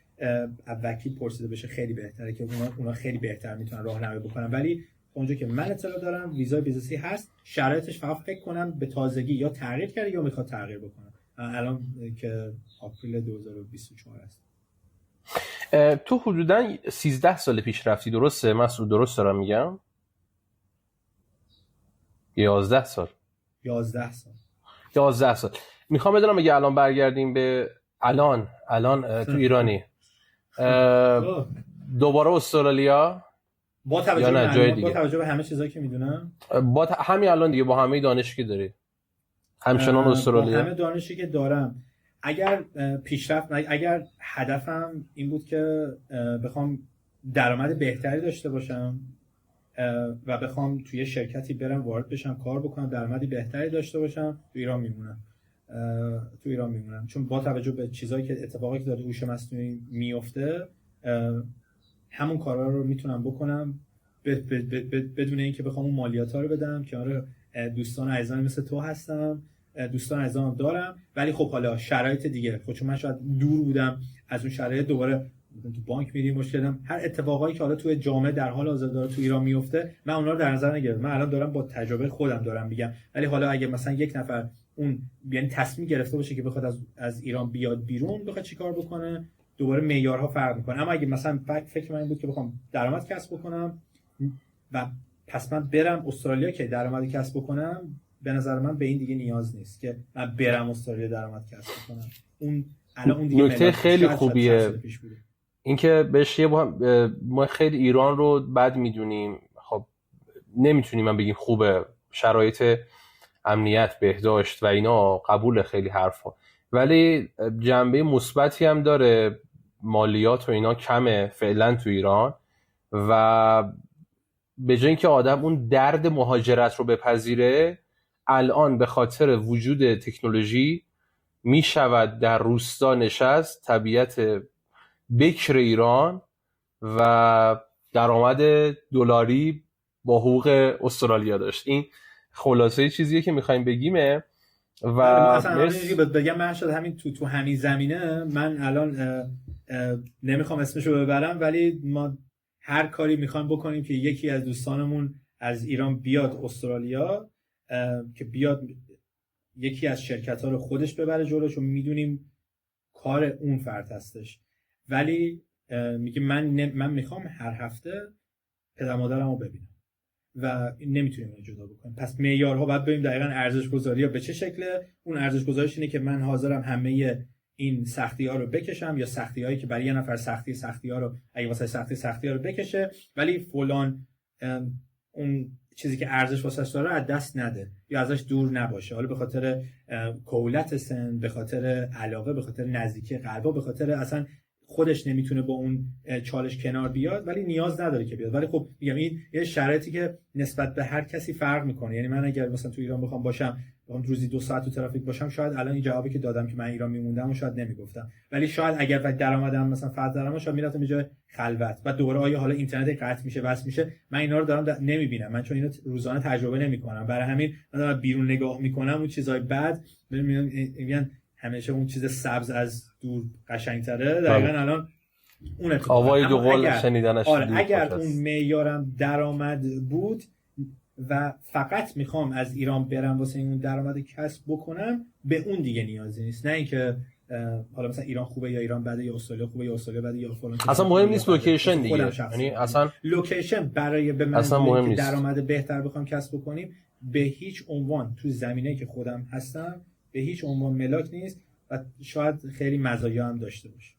وکیل پرسیده بشه خیلی بهتره که اونا خیلی بهتر میتونن راهنمایی بکنن، ولی اونجا که من اطلاع دارم ویزای بیزنسی هست، شرایطش فقط فکر کنم به تازگی یا تغییر کرده یا میخواد تغییر بکنه. الان که آپریل 2024 است. تو حدوداً 13 سال پیش رفتی، درسته؟ مسعود درست دارم میگم؟ 11 سال. 11 سال. میخوام بدونم اگه الان برگردیم به الان تو ایرانی دوباره استرالیا با توجه به همه چیزایی که میدونم، همین الان دیگه با همه دانشی که داری همچنان استرالیا؟ با همه دانشی که دارم، اگر پیشرفت، اگر هدفم این بود که بخوام درآمد بهتری داشته باشم و بخوام توی شرکتی برم وارد بشم کار بکنم درآمدی بهتری داشته باشم، تو ایران میمونم. چون با توجه به چیزایی که اتفاقی که داره هوش مصنوعی میفته، همون کارا رو میتونم بکنم بدون اینکه بخوام اون مالیات‌ها رو بدم. که آره دوستان عزیزان مثل تو هستم، دوستان عزیزام دارم، ولی خب حالا شرایط دیگه، خب چون من شاید دور بودم از اون شرایط، دوباره تو بانک میریم مشکلم، هر اتفاقایی که حالا توی جامعه در حال حاضر داره تو ایران میفته من اونا رو در نظر نگرفتم. من الان دارم با تجربه خودم دارم میگم، ولی حالا اگه مثلا یک نفر اون یعنی تصمیم گرفته باشه که بخواد از ایران بیاد بیرون، بخواد چیکار بکنه، دوباره معیارها فرق میکنه. اما اگه مثلا فکر من این بود که بخوام درآمد کسب بکنم و پس من برم استرالیا که درآمد کسب بکنم، به نظر من به این دیگه نیاز نیست که من برم استرالیا درآمد کسب بکنم. اون الان اون دیگه نکته خیلی خوبیه اینکه بهش ما خیلی ایران رو بد میدونیم. خب نمیتونیم من بگیم خوبه، شرایط امنیت، بهداشت و اینا قبول خیلی حرفا، ولی جنبه مثبتی هم داره. مالیات و اینا کمه فعلا تو ایران و به جای اینکه آدم اون درد مهاجرت رو بپذیره، الان به خاطر وجود تکنولوژی میشود در روستا نشست، طبیعت بکر ایران و درآمد دلاری با حقوق استرالیا داشت. این خلاصه چیزیه که میخوایم بگیمه. و اصلا بگم من شد همین تو همین زمینه، من الان نمیخوام اسمشو ببرم، ولی ما هر کاری میخوایم بکنیم که یکی از دوستانمون از ایران بیاد استرالیا، که بیاد یکی از شرکت‌ها رو خودش ببره جلو، چون میدونیم کار اون فرد هستش. ولی میگه من میخوام هر هفته پدر مادرم رو ببینم و نمیتونیم اینو جدا بکنیم. پس معیارها باید ببینیم دقیقاً ارزش گذاری‌ها به چه شکله. اون ارزش گذاریش اینه که من حاضرم همه این سختی‌ها رو بکشم، یا سختی‌هایی که برای یه نفر سختی‌ها رو اگه واسه سختی‌ها رو بکشه، ولی فلان اون چیزی که ارزش واسش داره از دست نده یا ازش دور نباشه، حالا به خاطر کولت سن، به خاطر علاقه، به خاطر نزدیکی قلبا، به خاطر اصلا خودش نمیتونه با اون چالش کنار بیاد ولی نیاز نداره که بیاد. ولی خب میگم این یه شرایطی که نسبت به هر کسی فرق میکنه. یعنی من اگر مثلا تو ایران بخوام باشم، روزی 2 ساعت تو ترافیک باشم، شاید الان این جوابی که دادم که من ایران میموندم و شاید نمیگفتم. ولی شاید اگر درآمدم مثلا فرض درآمد، شاید میرفتم یه جای خلوت و دوره آیا حالا اینترنت قطع میشه بس میشه، من اینا رو دارم نمیبینم، من چون اینو روزانه تجربه نمیکنم. برای همین من دارم بیرون نگاه میکنم اون چیزای بد میگن همیشه اون چیز سبز از دور قشنگتره. دقیقاً الان اون آوای دو قول شنیدنش. اگر اون معیارم درآمد بود و فقط میخوام از ایران برم واسه اون درآمد کسب بکنم، به اون دیگه نیازی نیست. نه اینکه حالا مثلا ایران خوبه یا ایران بده یا استرالیا خوبه یا استرالیا بده یا فلان. اصلا مهم نیست لوکیشن دیگه. یعنی اصلا لوکیشن برای به من که درآمد بهتر بخوام کسب بکنیم، به هیچ عنوان تو زمینه‌ای که خودم هستم به هیچ عنوان ملاک نیست و شاید خیلی مزایا هم داشته باشه.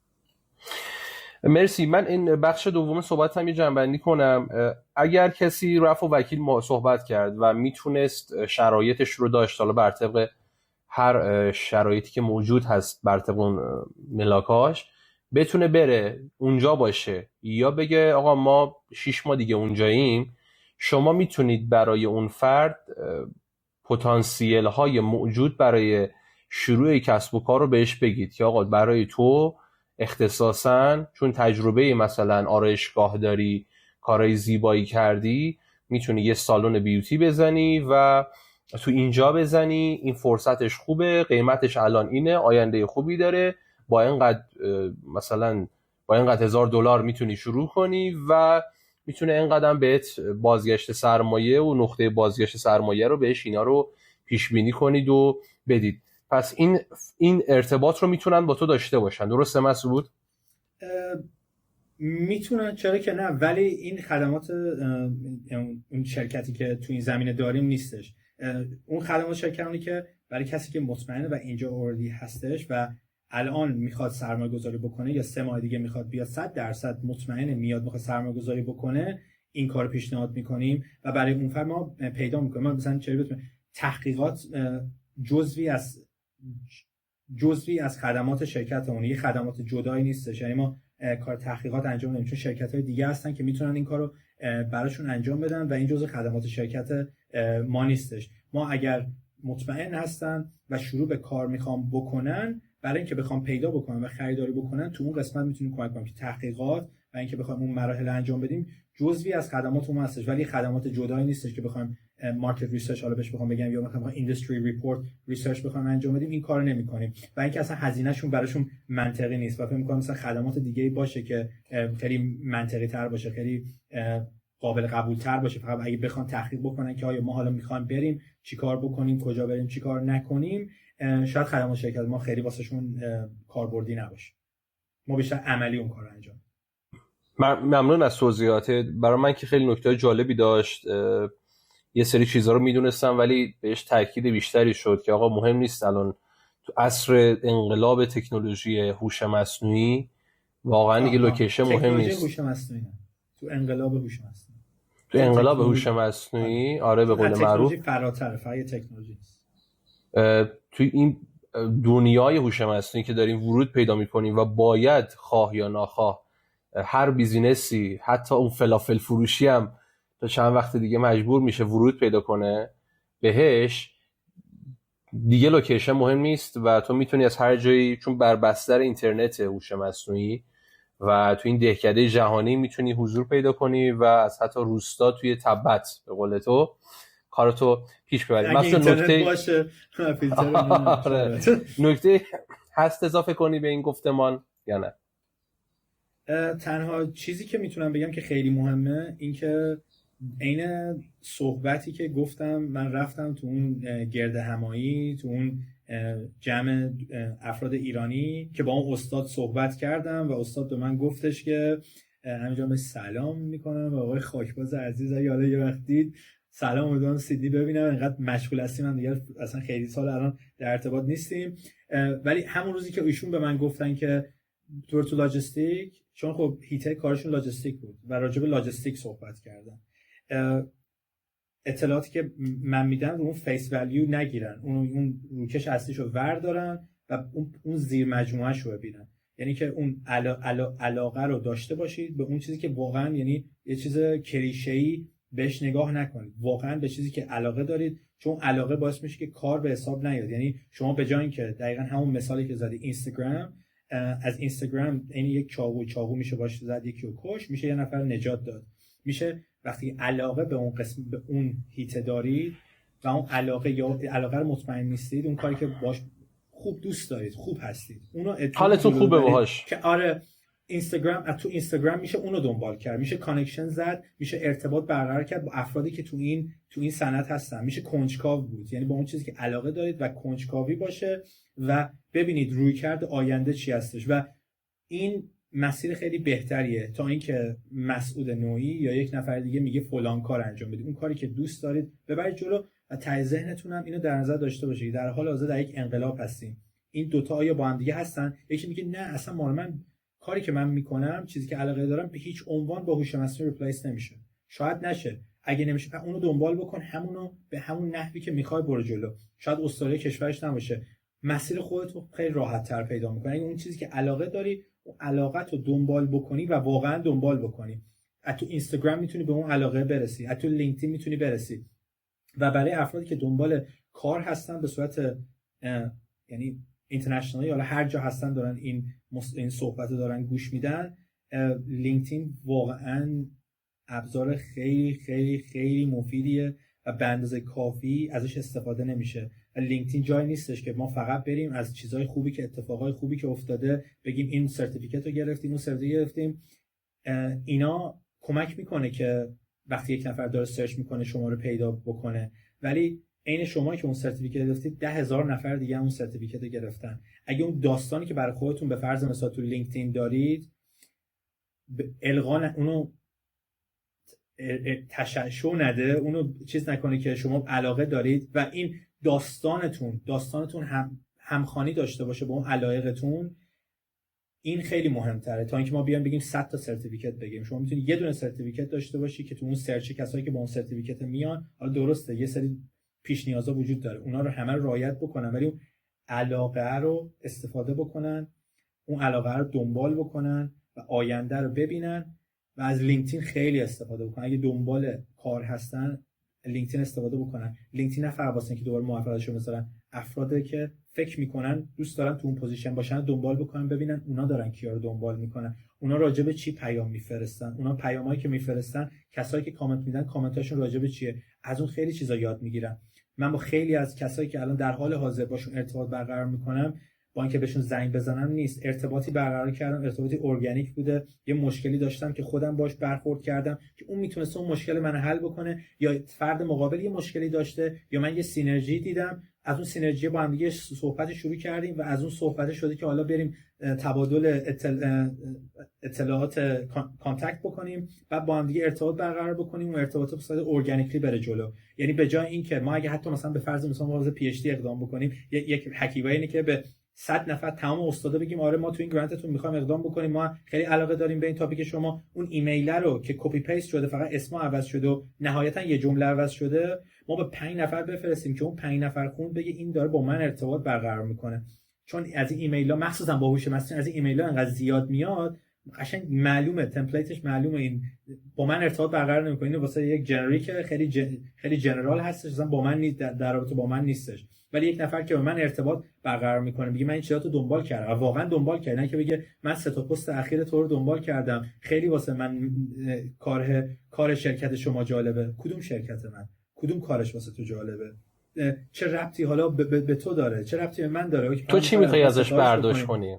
مرسی. من این بخش دوم صحبتم یه جنبندی کنم. اگر کسی رفت و وکیل صحبت کرد و میتونست شرایطش رو داشت، حالا بر طبق هر شرایطی که موجود هست، بر طبق اون ملاکاش بتونه بره اونجا باشه، یا بگه آقا ما 6 ماه دیگه اونجاییم، شما میتونید برای اون فرد پتانسیل های موجود برای شروع کسب و کار رو بهش بگید که آقا برای تو اختصاصاً چون تجربه مثلا آرایشگاه داری، کارهای زیبایی کردی، میتونی یه سالن بیوتی بزنی و تو اینجا بزنی، این فرصتش خوبه، قیمتش الان اینه، آینده خوبی داره، با اینقدر مثلا با اینقدر $1000 میتونی شروع کنی و میتونه اینقدر بهت بازگشت سرمایه و نقطه بازگشت سرمایه رو بهش اینا رو پیش بینی کنید و بدید. پس این ارتباط رو میتونن با تو داشته باشن. درسته مسعود؟ میتونن، چرا که نه، ولی این خدمات اون شرکتی که تو این زمینه داریم نیستش. اون خدمات شرکتی که برای کسی که مطمئنه و اینجا اوردی هستش و الان میخواد سرمایه گذاری بکنه یا 3 ماه دیگه میخواد بیاد 100% مطمئنه میاد میخواد سرمایه گذاری بکنه، این کار پیشنهاد میکنیم و برای اون فرد ما پیدا میکنیم. ما مثلا تحقیقات جزوی از خدمات شرکتمون، یه خدمات جدایی نیستش. یعنی ما کار تحقیقات انجام نمیدیم، چون شرکت‌های دیگه هستن که میتونن این کارو براشون انجام بدن و این جزء خدمات شرکت ما نیستش. ما اگر مطمئن هستن و شروع به کار میخوام بکنن، برای اینکه بخوام پیدا بکنن و خریداری بکنن، تو اون قسمت میتونیم کمک کنیم که تحقیقات و اینکه بخوایم اون مراحل انجام بدیم جزوی از خدمات ما هستش، ولی خدمات جدایی نیستش که بخوایم مارکت ریسرچ حالا بهش بخوام بگم یا مثلا اینداستری ریپورت ریسرچ بخوام انجام بدیم، این کارو نمی‌کنیم و اینکه اصلا هزینه‌شون براشون منطقی نیست و فکر می‌کنم مثلا خدمات دیگه‌ای باشه که خیلی منطقی تر باشه، خیلی قابل قبول تر باشه. فقط اگه بخوان تحقیق بکنن که آیا ما حالا می‌خوایم بریم چیکار بکنیم، کجا بریم، چیکار نکنیم، شاید خدمات شرکت ما خیلی واسهشون کاربردی نباشه. ما بیشتر عملی اون کارو انجام. ممنون از توضیحاتت. برای من که خیلی نکته جالبی داشت. یه سری چیزا رو میدونستم ولی بهش تاکید بیشتری شد که آقا مهم نیست الان تو عصر انقلاب تکنولوژی هوش مصنوعی واقعا دیگه لوکیشن مهم نیست. هوش مصنوعی تو انقلاب هوش مصنوعی، تو انقلاب هوش مصنوعی، آره به قول معروف تکنولوژی فراتر، فقط تکنولوژی نیست. تو این دنیای هوش مصنوعی که داریم ورود پیدا می‌کنیم و باید خواه یا ناخواه هر بیزینسی، حتی اون فلافل فروشی هم تا چند وقت دیگه مجبور میشه ورود پیدا کنه بهش. دیگه لوکیشن مهم نیست و تو میتونی از هر جایی، چون بر بستر اینترنت هوش مصنوعی و تو این دهکده جهانی میتونی حضور پیدا کنی و از حتی روستا توی تبت به قول تو کارتو پیش ببری. مثلا نکته باشه نکته هست اضافه کنی به این گفتمان یا نه؟ تنها چیزی که میتونم بگم که خیلی مهمه این که عین صحبتی که گفتم من رفتم تو اون گرد همایی، تو اون جمع افراد ایرانی که با اون استاد صحبت کردم و استاد به من گفتش که همینجا به سلام میکنم و آقای خاکباز عزیز اگه حالا یه وقت دید سلام امیدوارم سیدنی ببینم، اینقدر مشغول هستیم من دیگه اصلا خیلی سال الان در ارتباط نیستیم، ولی همون روزی که ایشون به من گفتن که تو لاجستیک، چون خب هیته کارشون لاجستیک بود و راجع به لاجستیک صحبت کردن، اطلاعاتی که من میدم رو اون فیس ولیو نگیرن، اون روکش اصلیشو وردارن و اون زیر مجموعه‌اش رو ببینن، یعنی که اون علاقه رو داشته باشید به اون چیزی که واقعا، یعنی یه چیز کلیشه‌ای بهش نگاه نکنید، واقعا به چیزی که علاقه دارید، چون علاقه باعث میشه که کار به حساب نیاد. یعنی شما به جای اینکه دقیقاً همون مثالی که زدی اینستاگرام، از اینستاگرام این یک چاقو میشه باش زد یکی رو کش، میشه یه نفر نجات داد، میشه وقتی علاقه به اون قسم به اون هیته دارید و اون علاقه یا علاقه رو مطمئن نیستید، اون کاری که باش خوب دوست دارید، خوب هستید، اونو حالتون خوبه باهاش، که آره تو اینستاگرام میشه اونو دنبال کرد، میشه کانکشن زد، میشه ارتباط برقرار کرد با افرادی که تو این صنعت هستن، میشه کنجکاو بود، یعنی با اون چیزی که علاقه دارید و کنجکاوی باشه و ببینید رویکرد آینده چی هستش و این مسیر خیلی بهتریه تا اینکه مسعود نوعی یا یک نفر دیگه میگه فلان کار انجام بدید. اون کاری که دوست دارید ببرید جلو و ته ذهنتون هم اینو در نظر داشته باشید در حال حاضر در یک انقلاب هستیم. این دوتا آیا با هم دیگه هستن؟ یکی میگه نه اصلا من کاری که من میکنم، چیزی که علاقه دارم، به هیچ عنوان با هوش مصنوعی ریپلیس نمیشه. شاید نشه، اگه نمیشه اونو دنبال بکن، همونو به همون نحوی که میخوای برو جلو. شاید استرالیا کشورش نباشه، مسیر خودت خیلی راحت تر پیدا میکنی. اگه اون چیزی که علاقه داری، اون علاقت رو دنبال بکنی و واقعا دنبال بکنی، از تو اینستاگرام میتونی به اون علاقه برسی، از تو لینکدین میتونی برسی. و برای افرادی که دنبال کار هستن به صورت یعنی اینترنشنالی، حالا هر جا هستن دارن این صحبت رو دارن گوش میدن، لینکدین واقعا ابزار خیلی خیلی خیلی مفیدیه و به اندازه کافی ازش استفاده نمیشه. لینکدین جای نیستش که ما فقط بریم از چیزهای خوبی که اتفاقای خوبی که افتاده بگیم این سرتیفیکت رو گرفتیم، اون سرتیفیکت گرفتیم. اینا کمک میکنه که وقتی یک نفر داره سرچ میکنه شما رو پیدا بکنه، ولی عین شما که اون سرتیفیکت گرفتید 10,000 نفر دیگه اون سرتیفیکت رو گرفتن. اگه اون داستانی که برای خودتون به فرض مثال تو لینکدین دارید القا اونو تشعشع نده، اونو چیز نکنه که شما علاقه دارید و این داستانتون همخوانی داشته باشه با اون علایقتون، این خیلی مهمتره تا اینکه ما بیایم بگیم 100 تا سرتیفیکت بگیم. شما میتونید یه دونه سرتیفیکت داشته باشی که تو اون سرچ کسایی که با اون سرتیفیکت میان، حالا درسته یه سری پیش نیازا وجود داره، اونا رو همه رو رعایت بکنن، ولی اون علاقه رو استفاده بکنن، اون علاقه رو دنبال بکنن و آینده رو ببینن و از لینکدین خیلی استفاده بکنن. اگه دنبال کار هستن لینکدین استفاده بکنن. لینکدین نه فقط واسه اینکه دوباره موفقیتشو مثلا افرادی که فکر میکنن دوست دارن تو اون پوزیشن باشن دنبال بکنن، ببینن اونا دارن کیا رو دنبال میکنن، اونا راجع به چی پیام میفرستن، اونا پیامایی که میفرستن، کسایی که کامنت میدن کامنتاشون راجع به چیه، از اون خیلی چیزا یاد میگیرن. من با خیلی از کسایی که الان در حال حاضر باشون ارتباط برقرار میکنم، با اینکه بهشون زنگ بزنم نیست، ارتباطی برقرار کردم، ارتباطی ارگانیک بوده. یه مشکلی داشتم که خودم باش برخورد کردم که اون میتونسته اون مشکل منو حل بکنه، یا فرد مقابل یه مشکلی داشته، یا من یه سینرژی دیدم، از اون سینرژی با هم دیگه صحبت شروع کردیم و از اون صحبت شده که حالا بریم تبادل اطلاعات کانتکت بکنیم و با هم دیگه ارتباط برقرار بکنیم و ارتباط به صورت ارگانیکی بره جلو. یعنی به جای اینکه ما اگه حتی مثلا به فرض مثلا واسه پی اچ دی اقدام بکنیم، یک حکیبه اینه که به 100 نفر تمام استادا بگیم آره ما تو این گرانتتون میخوایم اقدام بکنیم، ما خیلی علاقه داریم به این تاپیک شما، اون ایمیل رو که کپی پیست شده فقط اسم عوض شده و نهایتا یه جمله عوض شده، ما به 5 نفر بفرستیم که اون 5 نفر خون بگه این داره با من ارتباط برقرار میکنه. چون از این ایمیل‌ها مخصوصا با هوش مصنوعی از این ایمیل‌ها انقدر زیاد میاد، قشنگ معلومه، تمپلیتش معلومه، این با من ارتباط برقرار نمیکنه، این واسه یک جنریک خیلی جنرال هستش، مثلا با من نیست، در رابطه با من نیستش. ولی یک نفر که با من ارتباط برقرار میکنه میگه من این چیزاتو دنبال کردم و واقعا دنبال کردم، نه که بگه من 3 تا پست اخیر تو رو دنبال کردم، خیلی واسه من کار شرکت شما جالبه. کدوم شرکت من؟ کدوم کارش واسه تو جالبه؟ چه ربطی حالا به تو داره؟ چه ربطی به من داره؟ تو چی میخوای ازش برداشت کنی؟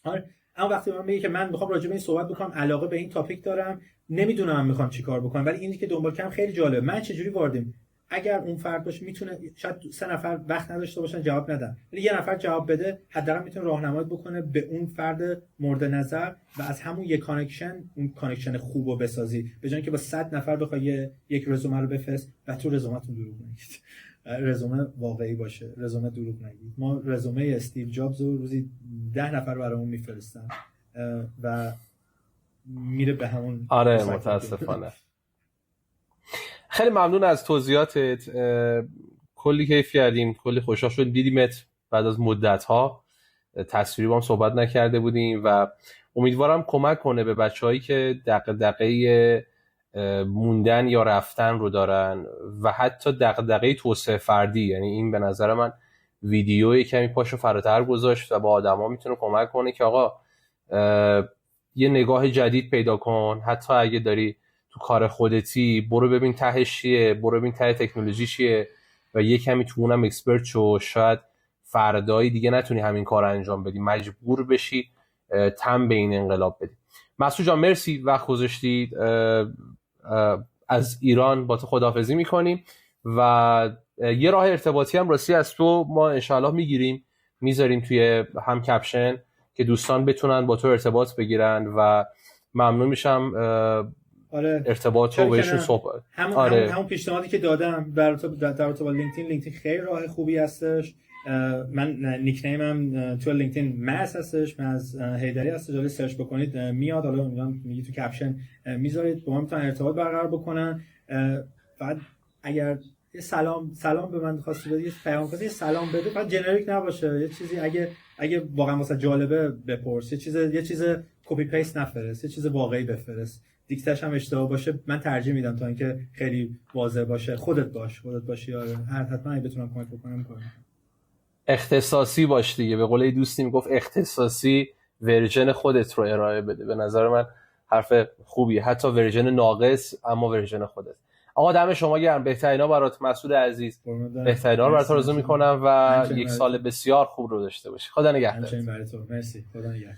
آره اما وقتی من میگه که من میخوام راجع به این صحبت بکنم، علاقه به این تاپیک دارم، نمیدونم من میخوام چیکار بکنم، ولی اینی که دنبال کردم خیلی جالبه. من چجوری واردیم؟ اگر اون فرد باشه میتونه، شاید 3 نفر وقت نداشته باشن جواب ندن، ولی 1 نفر جواب بده، حداقل میتونه راهنمایی بکنه به اون فرد مورد نظر و از همون یک کانکشن اون کانکشن خوبو بسازی، به جای اینکه با 100 نفر بخوای یک رزومه رو بفرست و تو رزومتون دروغ نگید. رزومه واقعی باشه، رزومه دروغ نگید. ما رزومه استیو جابز رو روزی 10 نفر برامون میفرستن و میره به همون. آره متاسفانه. خیلی ممنون از توضیحاتت، کلی کیف کردیم، کلی خوشحال شدیم دیدیمت بعد از مدت‌ها. تصویری با هم صحبت نکرده بودیم و امیدوارم کمک کنه به بچه‌هایی که دغدغه موندن یا رفتن رو دارن و حتی دغدغه توسعه فردی. یعنی این به نظر من ویدیوی کمی پاشو فراتر گذاشت و با آدما میتونه کمک کنه که آقا یه نگاه جدید پیدا کن، حتی اگه داری تو کار خودتی برو ببین تهش چیه، برو ببین ته تکنولوژی چیه و یه کمی تو اونم اکسپرت شو. شاید فردایی دیگه نتونی همین کار رو انجام بدی، مجبور بشی تم به این انقلاب بدی. مسعود جان مرسی وقت گذاشتید. از ایران با تو خداحافظی میکنیم و یه راه ارتباطی هم راستی از تو ما انشاءالله میگیریم، میذاریم توی هم کپشن که دوستان بتونن با تو ارتباط بگیرن و ممنون میشم ارتباط رو بهشون صحبت. همون پیشنهادی که دادم در رابطه با لینکدین خیلی راه خوبی هستش. من نیکنیمم تو لینکدین ماس هستش، ماس هیدری هستش. حالا سرچ بکنید میاد، حالا میگی تو کپشن میذارید، با ما میتونن ارتباط برقرار بکنن. بعد اگر یه سلام به من خواستی بدی، یه پیام خواستی سلام بده، بعد جنریک نباشه، یه چیزی اگه واقعا واسه جالبه بپرس، یه چیز کپی پیست نفرست، یه چیز واقعی بفرست. دیکتش هم اشتباه باشه من ترجیح میدم تا اینکه خیلی واضح باشه. خودت باشی. آره حتما اگه بتونم کمک بکنم میکنم. اختصاصی باش دیگه، به قول دوستی میگفت اختصاصی، ورژن خودت رو ارائه بده. به نظر من حرف خوبیه، حتی ورژن ناقص اما ورژن خودت. آقا دم شما گرم، بهترینا برات مسعود عزیز، بهترینا رو برات آرزو میکنم و یک سال بسیار خوب رو داشته باشی. خدا نگهدار. همچنین برای تو. مرسی. خدا نگهدار.